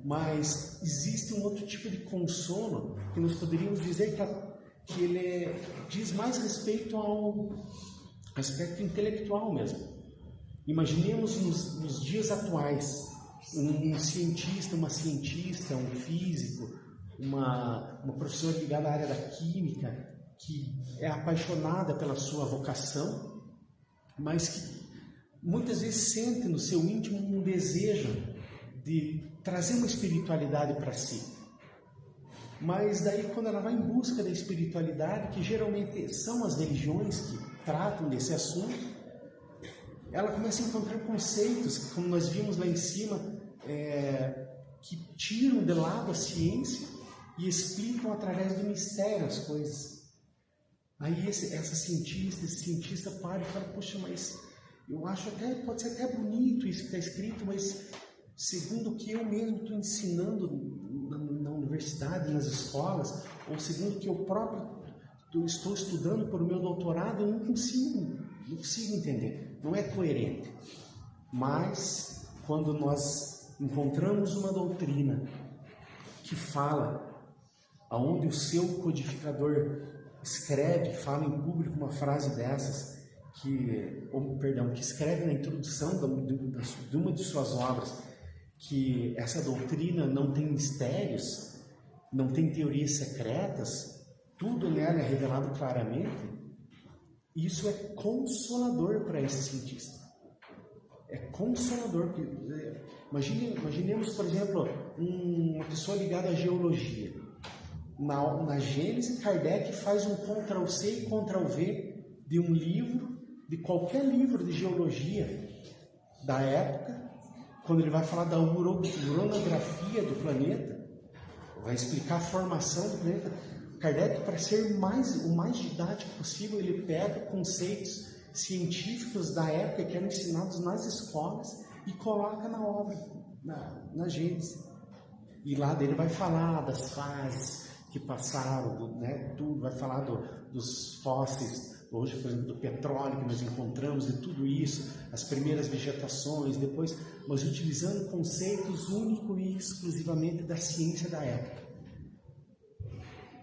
Mas existe um outro tipo de consolo que nós poderíamos dizer que ele diz mais respeito ao aspecto intelectual mesmo. Imaginemos nos dias atuais um cientista, uma cientista, um físico, uma professora ligada à área da química, que é apaixonada pela sua vocação, mas que muitas vezes sente no seu íntimo um desejo de trazer uma espiritualidade para si. Mas daí, quando ela vai em busca da espiritualidade, que geralmente são as religiões que tratam desse assunto, ela começa a encontrar conceitos, como nós vimos lá em cima, que tiram de lado a ciência e explicam através do mistério as coisas. Aí esse cientista para e fala, poxa, mas eu acho pode ser até bonito isso que está escrito, mas segundo o que eu mesmo estou ensinando na universidade, nas escolas, ou segundo o que eu próprio estou estudando para o meu doutorado, eu não consigo entender. Não é coerente. Mas, quando nós encontramos uma doutrina que fala, aonde o seu codificador escreve, fala em público uma frase dessas, que escreve na introdução de uma de suas obras, que essa doutrina não tem mistérios, não tem teorias secretas, tudo nela é revelado claramente. Isso é consolador para esse cientista. É consolador. Imaginemos, por exemplo, uma pessoa ligada à geologia. Na Gênese, Kardec faz um Ctrl+C e Ctrl+V de um livro, de qualquer livro de geologia da época, quando ele vai falar da uranografia do planeta, vai explicar a formação do planeta. Kardec, para ser o mais didático possível, ele pega conceitos científicos da época que eram ensinados nas escolas e coloca na obra, na Gênese. E lá dele vai falar das fases que passaram, tudo, vai falar dos fósseis, hoje, por exemplo, do petróleo que nós encontramos, de tudo isso, as primeiras vegetações, depois, mas utilizando conceitos únicos e exclusivamente da ciência da época.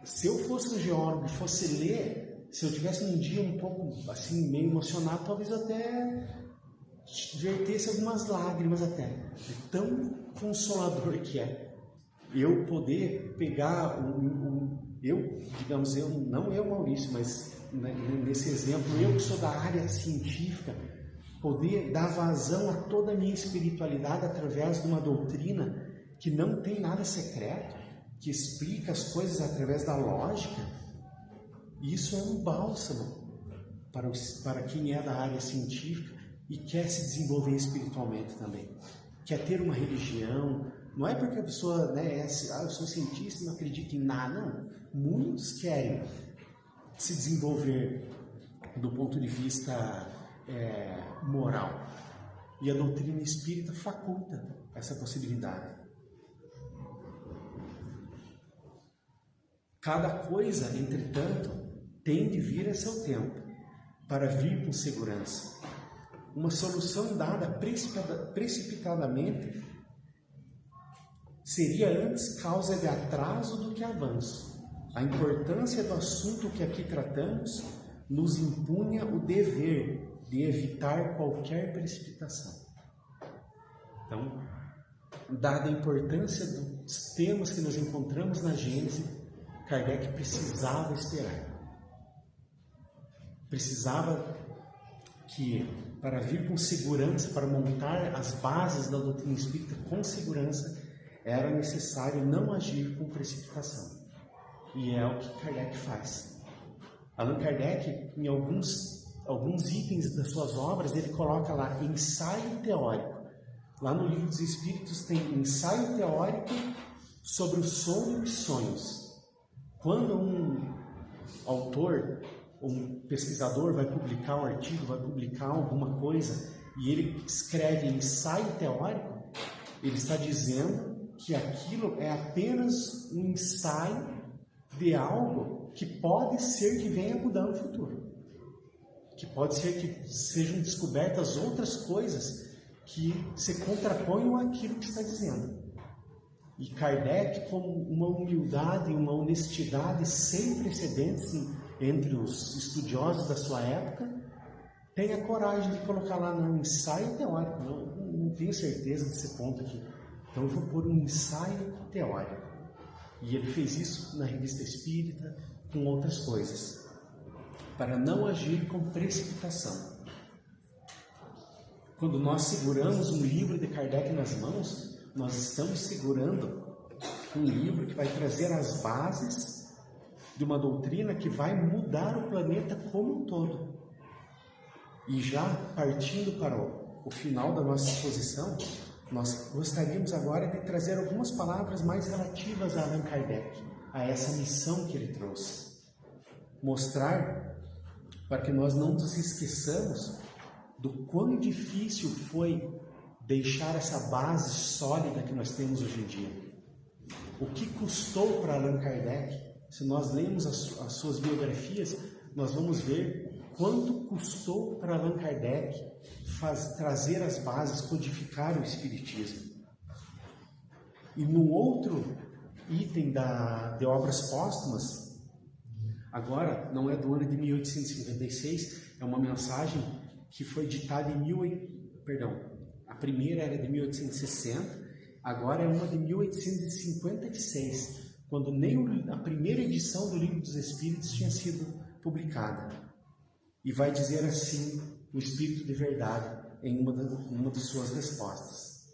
Se eu fosse um geólogo e fosse ler, se eu tivesse um dia um pouco assim, meio emocionado, talvez eu até vertesse algumas lágrimas até, de tão consolador que é. Eu poder pegar não eu, Maurício, mas nesse exemplo, eu que sou da área científica, poder dar vazão a toda a minha espiritualidade através de uma doutrina que não tem nada secreto, que explica as coisas através da lógica, isso é um bálsamo para quem é da área científica e quer se desenvolver espiritualmente também. Quer ter uma religião, não é porque a pessoa eu sou cientista e não acredito em nada, não. Muitos querem se desenvolver do ponto de vista moral. E a doutrina espírita faculta essa possibilidade. Cada coisa, entretanto, tem de vir a seu tempo, para vir com segurança. Uma solução dada precipitadamente seria antes causa de atraso do que avanço. A importância do assunto que aqui tratamos nos impunha o dever de evitar qualquer precipitação. Então, dada a importância dos temas que nós encontramos na Gênese, Kardec precisava esperar. Precisava que, para vir com segurança, para montar as bases da doutrina espírita com segurança, era necessário não agir com precipitação. E é o que Kardec faz. Allan Kardec, em alguns itens das suas obras, ele coloca lá ensaio teórico. Lá no Livro dos Espíritos tem ensaio teórico sobre o sono e sonhos. Quando um autor, um pesquisador vai publicar um artigo, vai publicar alguma coisa, e ele escreve ensaio teórico, ele está dizendo que aquilo é apenas um ensaio de algo que pode ser que venha a mudar no futuro. Que pode ser que sejam descobertas outras coisas que se contraponham àquilo que está dizendo. E Kardec, com uma humildade e uma honestidade sem precedentes entre os estudiosos da sua época, tem a coragem de colocar lá no ensaio teórico. Não tenho certeza desse ponto aqui. Então eu vou pôr um ensaio teórico. E ele fez isso na Revista Espírita, com outras coisas, para não agir com precipitação. Quando nós seguramos um livro de Kardec nas mãos, nós estamos segurando um livro que vai trazer as bases de uma doutrina que vai mudar o planeta como um todo. E já partindo para o final da nossa exposição, nós gostaríamos agora de trazer algumas palavras mais relativas a Allan Kardec, a essa missão que ele trouxe. Mostrar para que nós não nos esqueçamos do quão difícil foi deixar essa base sólida que nós temos hoje em dia. O que custou para Allan Kardec? Se nós lemos as suas biografias, nós vamos ver quanto custou para Allan Kardec trazer as bases, codificar o Espiritismo. E no outro item de obras póstumas, agora não é do ano de 1856, é uma mensagem que foi ditada a primeira era de 1860, agora é uma de 1856, quando nem a primeira edição do Livro dos Espíritos tinha sido publicada. E vai dizer assim o Espírito de Verdade em uma de suas respostas: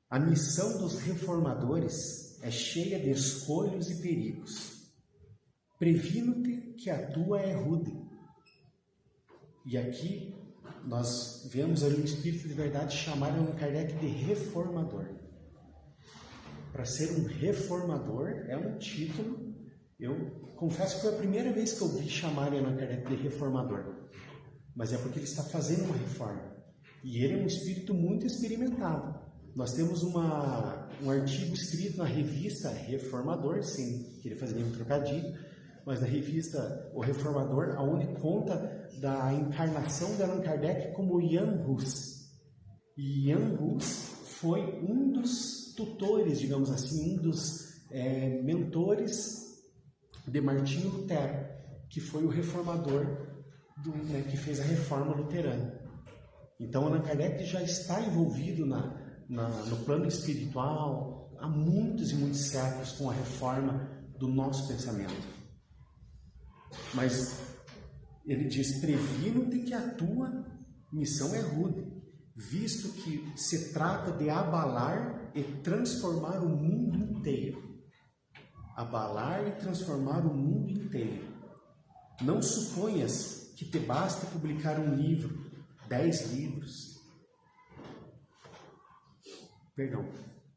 a missão dos reformadores é cheia de escolhos e perigos. Previno-te que a tua é rude. E aqui nós vemos ali o Espírito de Verdade chamar Allan Kardec de reformador. Para ser um reformador é um título. Eu confesso que foi a primeira vez que eu vi chamar Allan Kardec de reformador. Mas é porque ele está fazendo uma reforma. E ele é um espírito muito experimentado. Nós temos um artigo escrito na revista Reformador, sem querer fazer nenhum trocadilho, mas na revista O Reformador, onde conta da encarnação de Allan Kardec como Jan Hus. E Jan Hus foi um dos tutores, digamos assim, um dos mentores de Martinho Lutero, que foi o reformador que fez a reforma luterana. Então, Allan Kardec já está envolvido no plano espiritual há muitos e muitos séculos com a reforma do nosso pensamento. Mas ele diz: previno-te que a tua missão é rude, visto que se trata de abalar e transformar o mundo inteiro. Abalar e transformar o mundo inteiro. Não suponhas que te basta publicar um livro, 10 livros.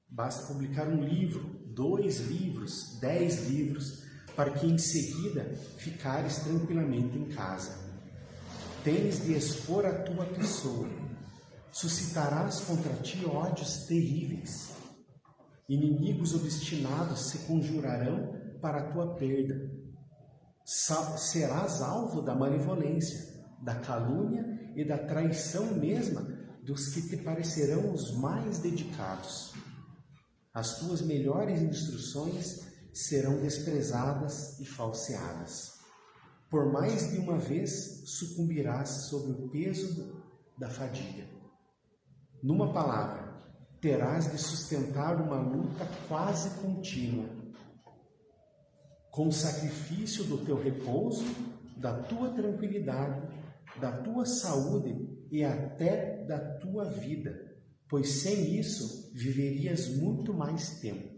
Basta publicar um livro, 2 livros, 10 livros, para que em seguida ficares tranquilamente em casa. Tens de expor a tua pessoa. Suscitarás contra ti ódios terríveis. Inimigos obstinados se conjurarão para a tua perda. Serás alvo da malevolência, da calúnia e da traição mesma dos que te parecerão os mais dedicados. As tuas melhores instruções serão desprezadas e falseadas. Por mais de uma vez sucumbirás sob o peso da fadiga. Numa palavra, terás de sustentar uma luta quase contínua, com o sacrifício do teu repouso, da tua tranquilidade, da tua saúde e até da tua vida, pois sem isso viverias muito mais tempo.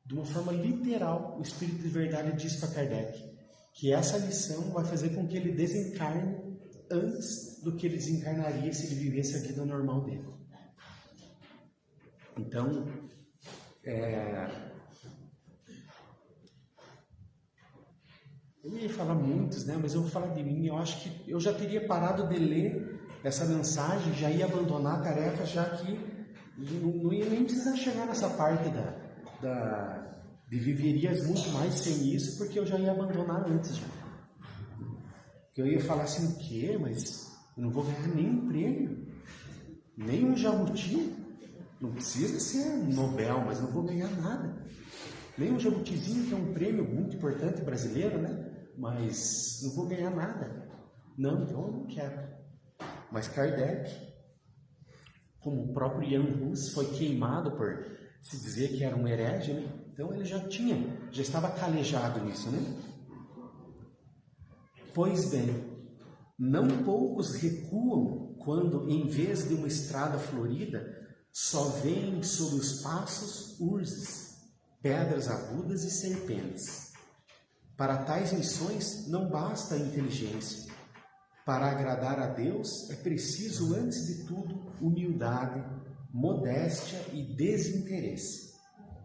De uma forma literal, o Espírito de Verdade diz para Kardec que essa lição vai fazer com que ele desencarne antes do que ele desencarnaria se ele vivesse a vida normal dele. Então, eu ia falar muitos, mas eu vou falar de mim. Eu acho que eu já teria parado de ler essa mensagem, já ia abandonar a tarefa, já que não ia nem precisar chegar nessa parte de viverias muito mais sem isso, porque eu já ia abandonar antes já. Eu ia falar assim: o quê? Mas eu não vou ganhar nenhum prêmio, nem um jabuti. Não precisa ser Nobel, mas não vou ganhar nada. Nem um jabutizinho, que é um prêmio muito importante brasileiro, mas não vou ganhar nada. Não, então eu não quero. Mas Kardec, como o próprio Jan Hus foi queimado por se dizer que era um herege, então ele já estava calejado nisso, Pois bem, não poucos recuam quando, em vez de uma estrada florida, só veem sob os passos urzes, pedras agudas e serpentes. Para tais missões não basta a inteligência. Para agradar a Deus é preciso, antes de tudo, humildade, modéstia e desinteresse,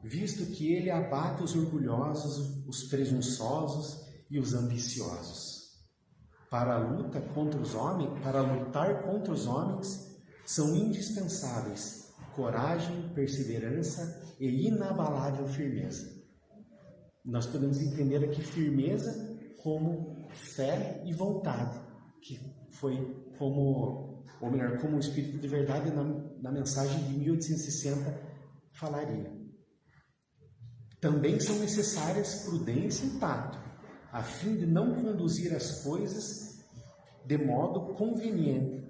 visto que Ele abate os orgulhosos, os presunçosos e os ambiciosos. Para lutar contra os homens, são indispensáveis coragem, perseverança e inabalável firmeza. Nós podemos entender aqui firmeza como fé e vontade, que foi como o Espírito de Verdade na mensagem de 1860 falaria. Também são necessárias prudência e tato, a fim de não conduzir as coisas de modo conveniente.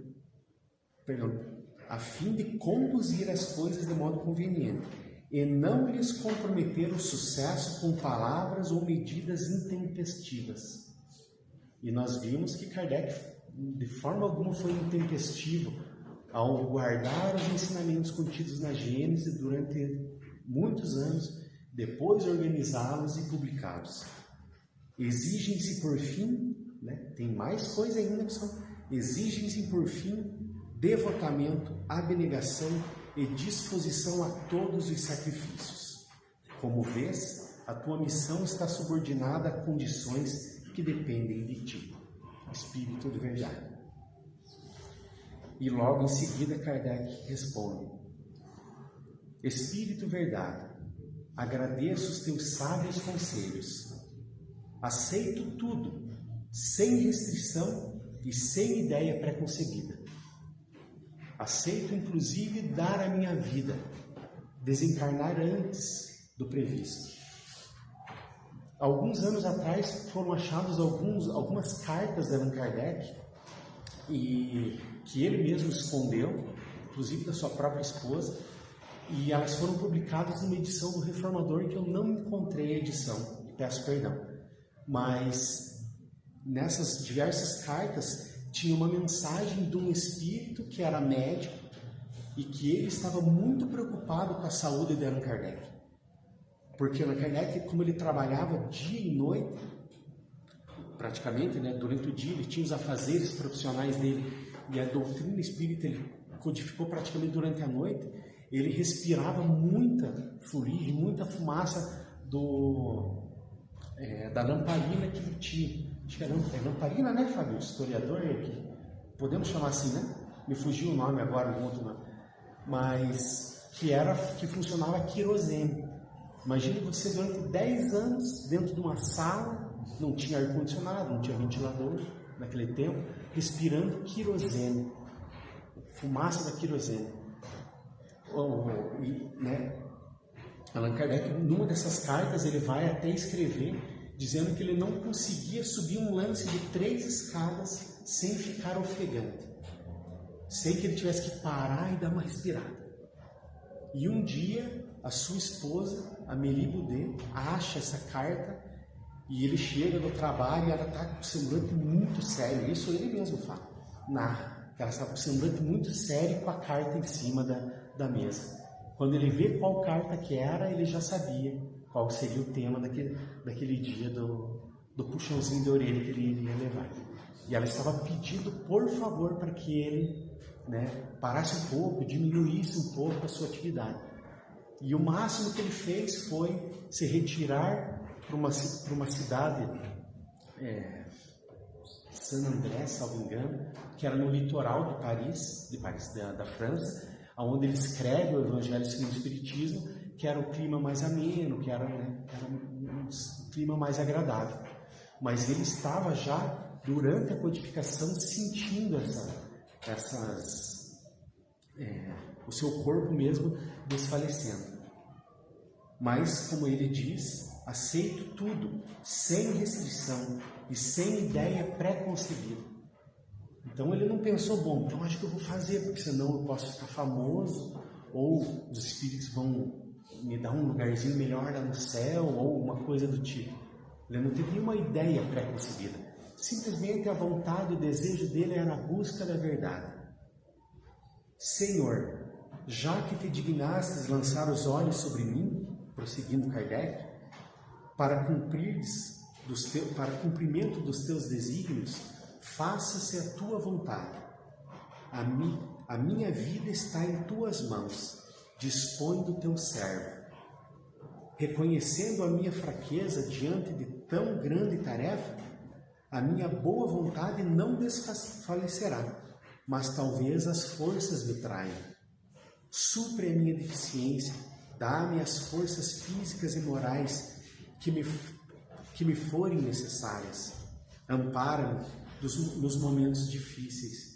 A fim de conduzir as coisas de modo conveniente e não lhes comprometer o sucesso com palavras ou medidas intempestivas. E nós vimos que Kardec, de forma alguma, foi intempestivo ao guardar os ensinamentos contidos na Gênese durante muitos anos, depois organizá-los e publicá-los. Exigem-se por fim, tem mais coisa ainda, pessoal, exigem-se por fim devotamento, abnegação e disposição a todos os sacrifícios. Como vês, a tua missão está subordinada a condições que dependem de ti. Espírito de Verdade. E logo em seguida Kardec responde: Espírito Verdade, agradeço os teus sábios conselhos. Aceito tudo, sem restrição e sem ideia preconcebida. Aceito, inclusive, dar a minha vida, desencarnar antes do previsto. Alguns anos atrás foram achadas algumas cartas de Allan Kardec, e que ele mesmo escondeu, inclusive da sua própria esposa, e elas foram publicadas numa edição do Reformador que eu não encontrei a edição, peço perdão. Mas nessas diversas cartas tinha uma mensagem de um espírito que era médico e que ele estava muito preocupado com a saúde de Allan Kardec. Porque Allan Kardec, como ele trabalhava dia e noite, praticamente, durante o dia, ele tinha os afazeres profissionais dele, e a doutrina espírita ele codificou praticamente durante a noite, ele respirava muita fuligem, muita fumaça da lamparina que ele tinha. Acho que é lamparina, né, Fábio? Historiador aqui. Podemos chamar assim, né? Me fugiu o nome agora, um outro nome. Mas que funcionava querosene. Imagine você durante 10 anos dentro de uma sala, não tinha ar-condicionado, não tinha ventilador naquele tempo, respirando querosene, fumaça da querosene. Allan Kardec, numa dessas cartas, ele vai até escrever dizendo que ele não conseguia subir um lance de 3 escadas sem ficar ofegante, sem que ele tivesse que parar e dar uma respirada. E um dia a sua esposa, Amélie Boudet, acha essa carta e ele chega do trabalho e ela está com o semblante muito sério. Isso ele mesmo fala, ela está com o semblante muito sério com a carta em cima da mesa. Quando ele vê qual carta que era, ele já sabia qual seria o tema daquele dia do puxãozinho de orelha que ele iria levar. E ela estava pedindo, por favor, para que ele parasse um pouco, diminuísse um pouco a sua atividade. E o máximo que ele fez foi se retirar para uma cidade, Saint-André, salvo engano, que era no litoral de Paris, da França, onde ele escreve o Evangelho segundo o Espiritismo, que era o clima mais ameno, que era um clima mais agradável. Mas ele estava já, durante a codificação, sentindo o seu corpo mesmo desfalecendo. Mas, como ele diz, aceito tudo, sem restrição e sem ideia pré-concebida. Então ele não pensou, bom, então acho que eu vou fazer, porque senão eu posso ficar famoso, ou os espíritos vão me dar um lugarzinho melhor lá no céu, ou uma coisa do tipo. Ele não teve nenhuma ideia pré-concebida. Simplesmente a vontade e o desejo dele era a busca da verdade. Senhor, já que te dignastes lançar os olhos sobre mim, prosseguindo Kardec, para cumprimento dos teus desígnios, faça-se a tua vontade. A minha vida está em tuas mãos. Dispõe do teu servo. Reconhecendo a minha fraqueza diante de tão grande tarefa, a minha boa vontade não desfalecerá, mas talvez as forças me traiam. Supre a minha deficiência, dá-me as forças físicas e morais que me forem necessárias. Ampara-me nos momentos difíceis.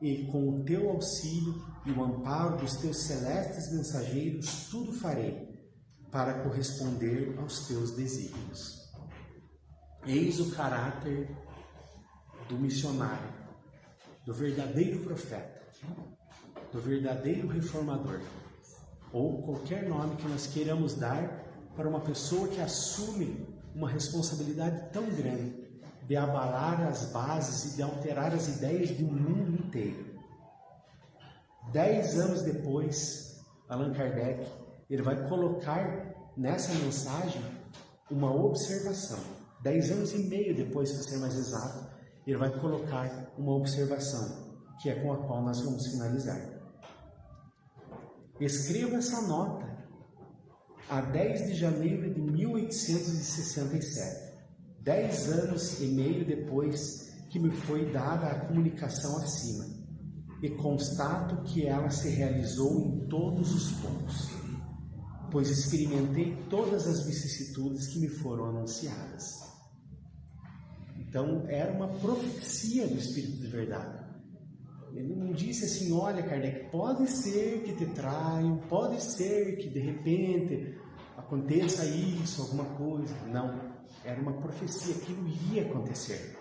E com o teu auxílio e o amparo dos teus celestes mensageiros, tudo farei para corresponder aos teus desígnios. Eis o caráter do missionário, do verdadeiro profeta, do verdadeiro reformador, ou qualquer nome que nós queiramos dar para uma pessoa que assume uma responsabilidade tão grande de abalar as bases e de alterar as ideias de um mundo inteiro. 10 anos depois, Allan Kardec, ele vai colocar nessa mensagem uma observação. 10 anos e meio depois, para ser mais exato, ele vai colocar uma observação, que é com a qual nós vamos finalizar. Escreva essa nota a 10 de janeiro de 1867, 10 anos e meio depois que me foi dada a comunicação acima, e constato que ela se realizou em todos os pontos, pois experimentei todas as vicissitudes que me foram anunciadas. Então, era uma profecia do Espírito de Verdade. Ele não disse assim: olha, Kardec, pode ser que te traiam, pode ser que de repente aconteça isso, alguma coisa. Não, era uma profecia, aquilo iria acontecer.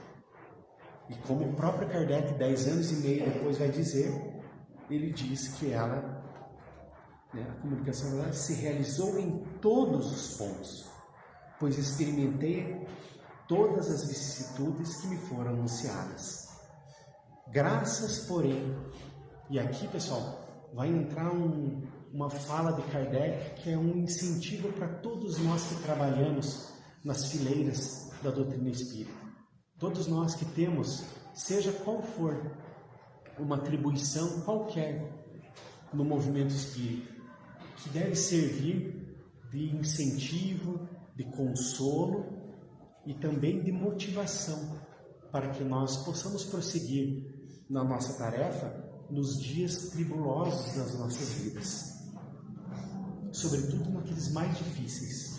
E como o próprio Kardec, 10 anos e meio depois, vai dizer, ele diz que ela, a comunicação dela se realizou em todos os pontos, pois experimentei todas as vicissitudes que me foram anunciadas. Graças, porém, e aqui, pessoal, vai entrar uma fala de Kardec que é um incentivo para todos nós que trabalhamos nas fileiras da doutrina espírita. Todos nós que temos, seja qual for, uma atribuição qualquer no movimento espírita, que deve servir de incentivo, de consolo e também de motivação para que nós possamos prosseguir na nossa tarefa nos dias tribulosos das nossas vidas, sobretudo naqueles mais difíceis.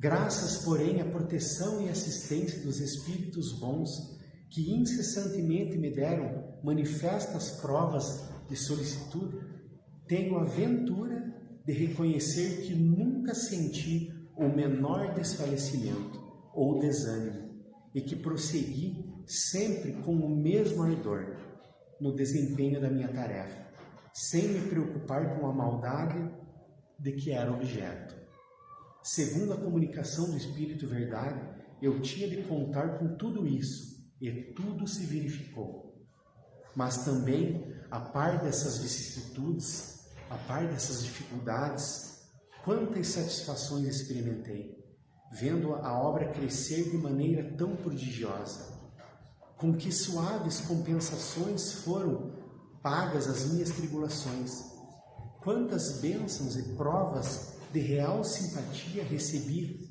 Graças, porém, à proteção e assistência dos Espíritos bons, que incessantemente me deram manifestas provas de solicitude, tenho a ventura de reconhecer que nunca senti o menor desfalecimento ou desânimo, e que prossegui sempre com o mesmo ardor no desempenho da minha tarefa, sem me preocupar com a maldade de que era objeto. Segundo a comunicação do Espírito Verdade, eu tinha de contar com tudo isso, e tudo se verificou. Mas também, a par dessas vicissitudes, a par dessas dificuldades, quantas satisfações experimentei, vendo a obra crescer de maneira tão prodigiosa. Com que suaves compensações foram pagas as minhas tribulações. Quantas bênçãos e provas de real simpatia recebi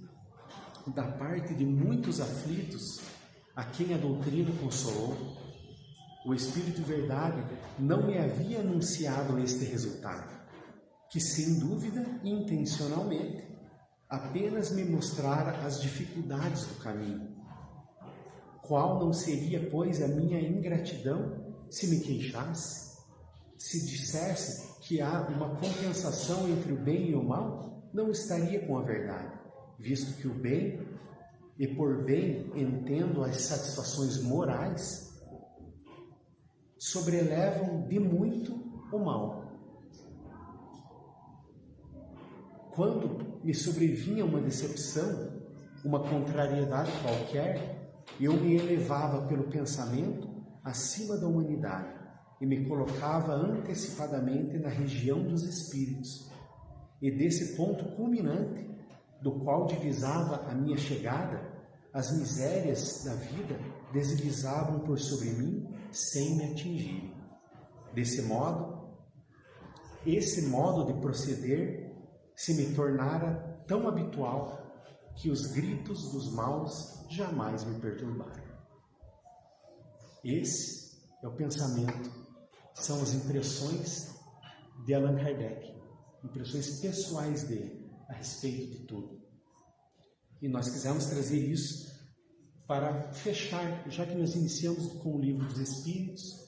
da parte de muitos aflitos a quem a doutrina consolou. O Espírito Verdade não me havia anunciado este resultado, que sem dúvida, intencionalmente, apenas me mostrara as dificuldades do caminho. Qual não seria, pois, a minha ingratidão se me queixasse? Se dissesse que há uma compensação entre o bem e o mal, não estaria com a verdade, visto que o bem, e por bem entendo as satisfações morais, sobrelevam de muito o mal. Quando me sobrevinha uma decepção, uma contrariedade qualquer, eu me elevava pelo pensamento acima da humanidade e me colocava antecipadamente na região dos espíritos. E desse ponto culminante, do qual divisava a minha chegada, as misérias da vida deslizavam por sobre mim sem me atingirem. Desse modo, esse modo de proceder se me tornara tão habitual que os gritos dos maus jamais me perturbaram. Esse é o pensamento, são as impressões de Allan Kardec, impressões pessoais dele a respeito de tudo. E nós quisemos trazer isso para fechar, já que nós iniciamos com o Livro dos Espíritos,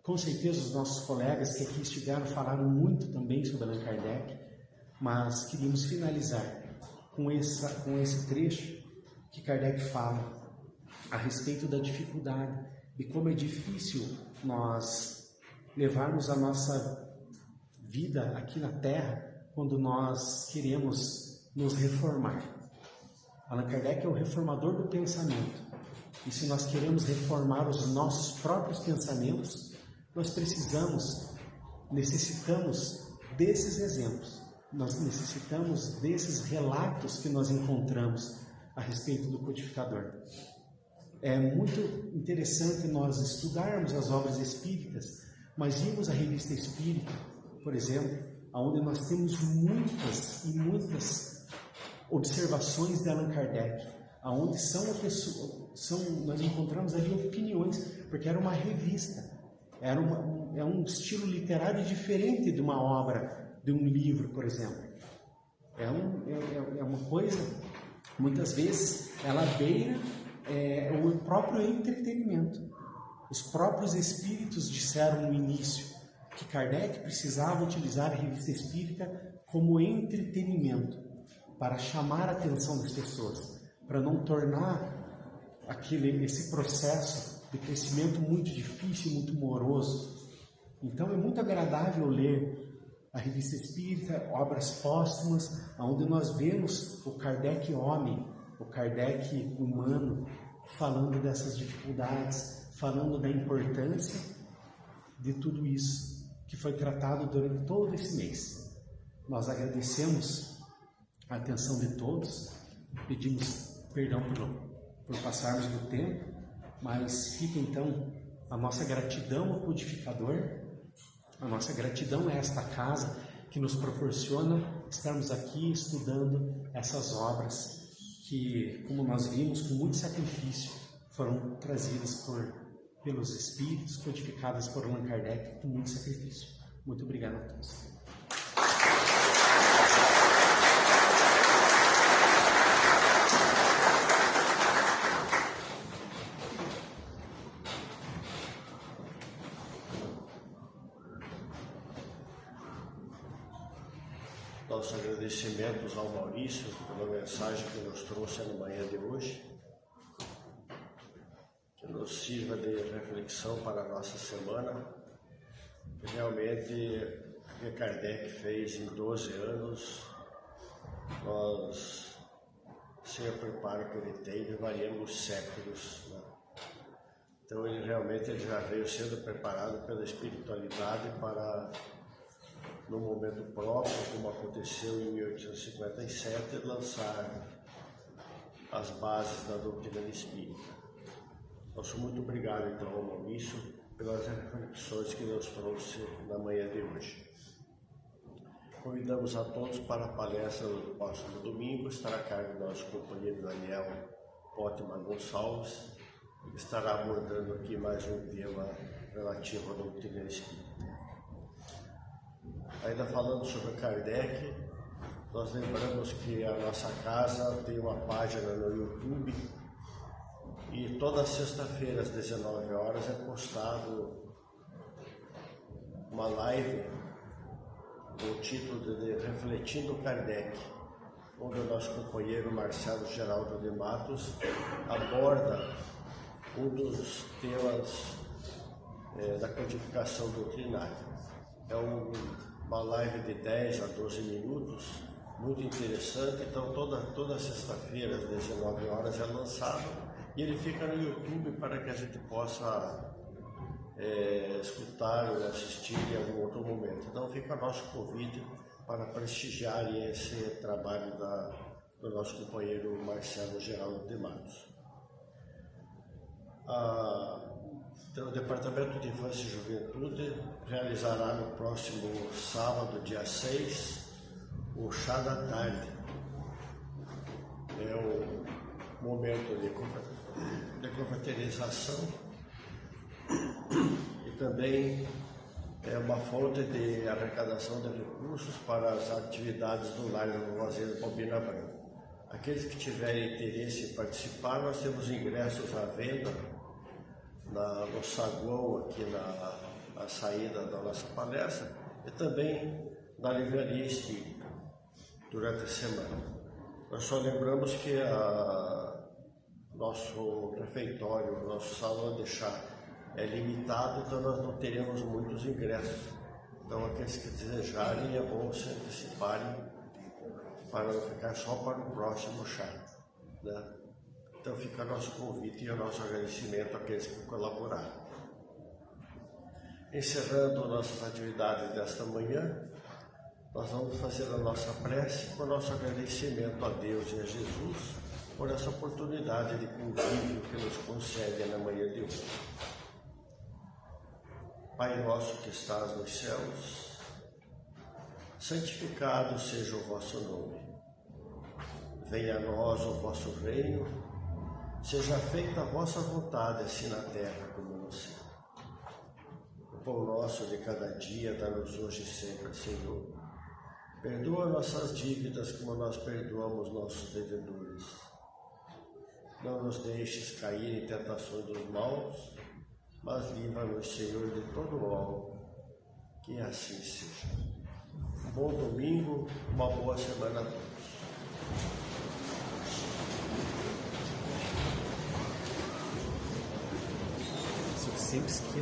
com certeza os nossos colegas que aqui estiveram falaram muito também sobre Allan Kardec, mas queríamos finalizar com esse trecho que Kardec fala a respeito da dificuldade, de como é difícil nós levarmos a nossa vida aqui na Terra quando nós queremos nos reformar. Allan Kardec é o reformador do pensamento. E se nós queremos reformar os nossos próprios pensamentos, nós necessitamos desses exemplos. Nós necessitamos desses relatos que nós encontramos a respeito do codificador. É muito interessante nós estudarmos as obras espíritas, mas irmos à Revista Espírita, por exemplo, onde nós temos muitas observações de Allan Kardec, onde nós encontramos ali opiniões, porque era uma revista, é um estilo literário diferente de uma obra, de um livro, por exemplo. É uma coisa, muitas vezes, ela beira o próprio entretenimento. Os próprios espíritos disseram no início que Kardec precisava utilizar a Revista Espírita como entretenimento, para chamar a atenção das pessoas, para não tornar esse processo de crescimento muito difícil, muito moroso. Então é muito agradável ler a Revista Espírita, obras póstumas, onde nós vemos o Kardec homem, o Kardec humano, falando dessas dificuldades, falando da importância de tudo isso que foi tratado durante todo esse mês. Nós agradecemos a atenção de todos, pedimos perdão por passarmos do tempo, mas fica então a nossa gratidão ao codificador, a nossa gratidão a esta casa que nos proporciona estarmos aqui estudando essas obras que, como nós vimos, com muito sacrifício foram trazidas pelos Espíritos, codificadas por Allan Kardec com muito sacrifício. Muito obrigado a todos. Nossos agradecimentos ao Maurício pela mensagem que nos trouxe na manhã de hoje, que nos sirva de reflexão para a nossa semana, que realmente o que Kardec fez em 12 anos, nós, sem o preparo que ele tem, levaríamos séculos, né? Então ele já veio sendo preparado pela espiritualidade para, no momento próprio, como aconteceu em 1857, lançar as bases da doutrina espírita. Nosso muito obrigado, então, ao Maurício, pelas reflexões que nos trouxe na manhã de hoje. Convidamos a todos para a palestra do próximo domingo. Estará a cargo do nosso companheiro Daniel Pottman Gonçalves, que estará abordando aqui mais um tema relativo à doutrina espírita. Ainda falando sobre Kardec, nós lembramos que a nossa casa tem uma página no YouTube e toda sexta-feira às 19 horas é postado uma live com o título de Refletindo Kardec, onde o nosso companheiro Marcelo Geraldo de Matos aborda um dos temas da codificação doutrinária. É uma live de 10 a 12 minutos, muito interessante. Então toda sexta-feira às 19 horas é lançado e ele fica no YouTube para que a gente possa escutar ou assistir em algum outro momento. Então fica nosso convite para prestigiarem esse trabalho do nosso companheiro Marcelo Geraldo de Matos. Então, o Departamento de Infância e Juventude realizará no próximo sábado, dia 6, o chá da tarde. É um momento de confraternização e também é uma fonte de arrecadação de recursos para as atividades do lar do Azedo Bobina Branco. Aqueles que tiverem interesse em participar, nós temos ingressos à venda no saguão aqui na saída da nossa palestra e também na livraria espírita durante a semana. Nós só lembramos que nosso refeitório, nosso salão de chá é limitado, então nós não teremos muitos ingressos. Então aqueles que desejarem é bom se anteciparem para não ficar só para o próximo chá, né? Então fica nosso convite e o nosso agradecimento àqueles que colaboraram. Encerrando nossas atividades desta manhã, nós vamos fazer a nossa prece com o nosso agradecimento a Deus e a Jesus por essa oportunidade de convívio que nos concede na manhã de hoje. Pai nosso que estás nos céus, santificado seja o vosso nome. Venha a nós o vosso reino, seja feita a vossa vontade, assim na terra como no céu. O pão nosso de cada dia dá-nos hoje e sempre, Senhor. Perdoa nossas dívidas como nós perdoamos nossos devedores. Não nos deixes cair em tentações dos maus, mas livra-nos, Senhor, de todo mal. Que assim seja. Um bom domingo, uma boa semana a todos. Eu sempre esqueço.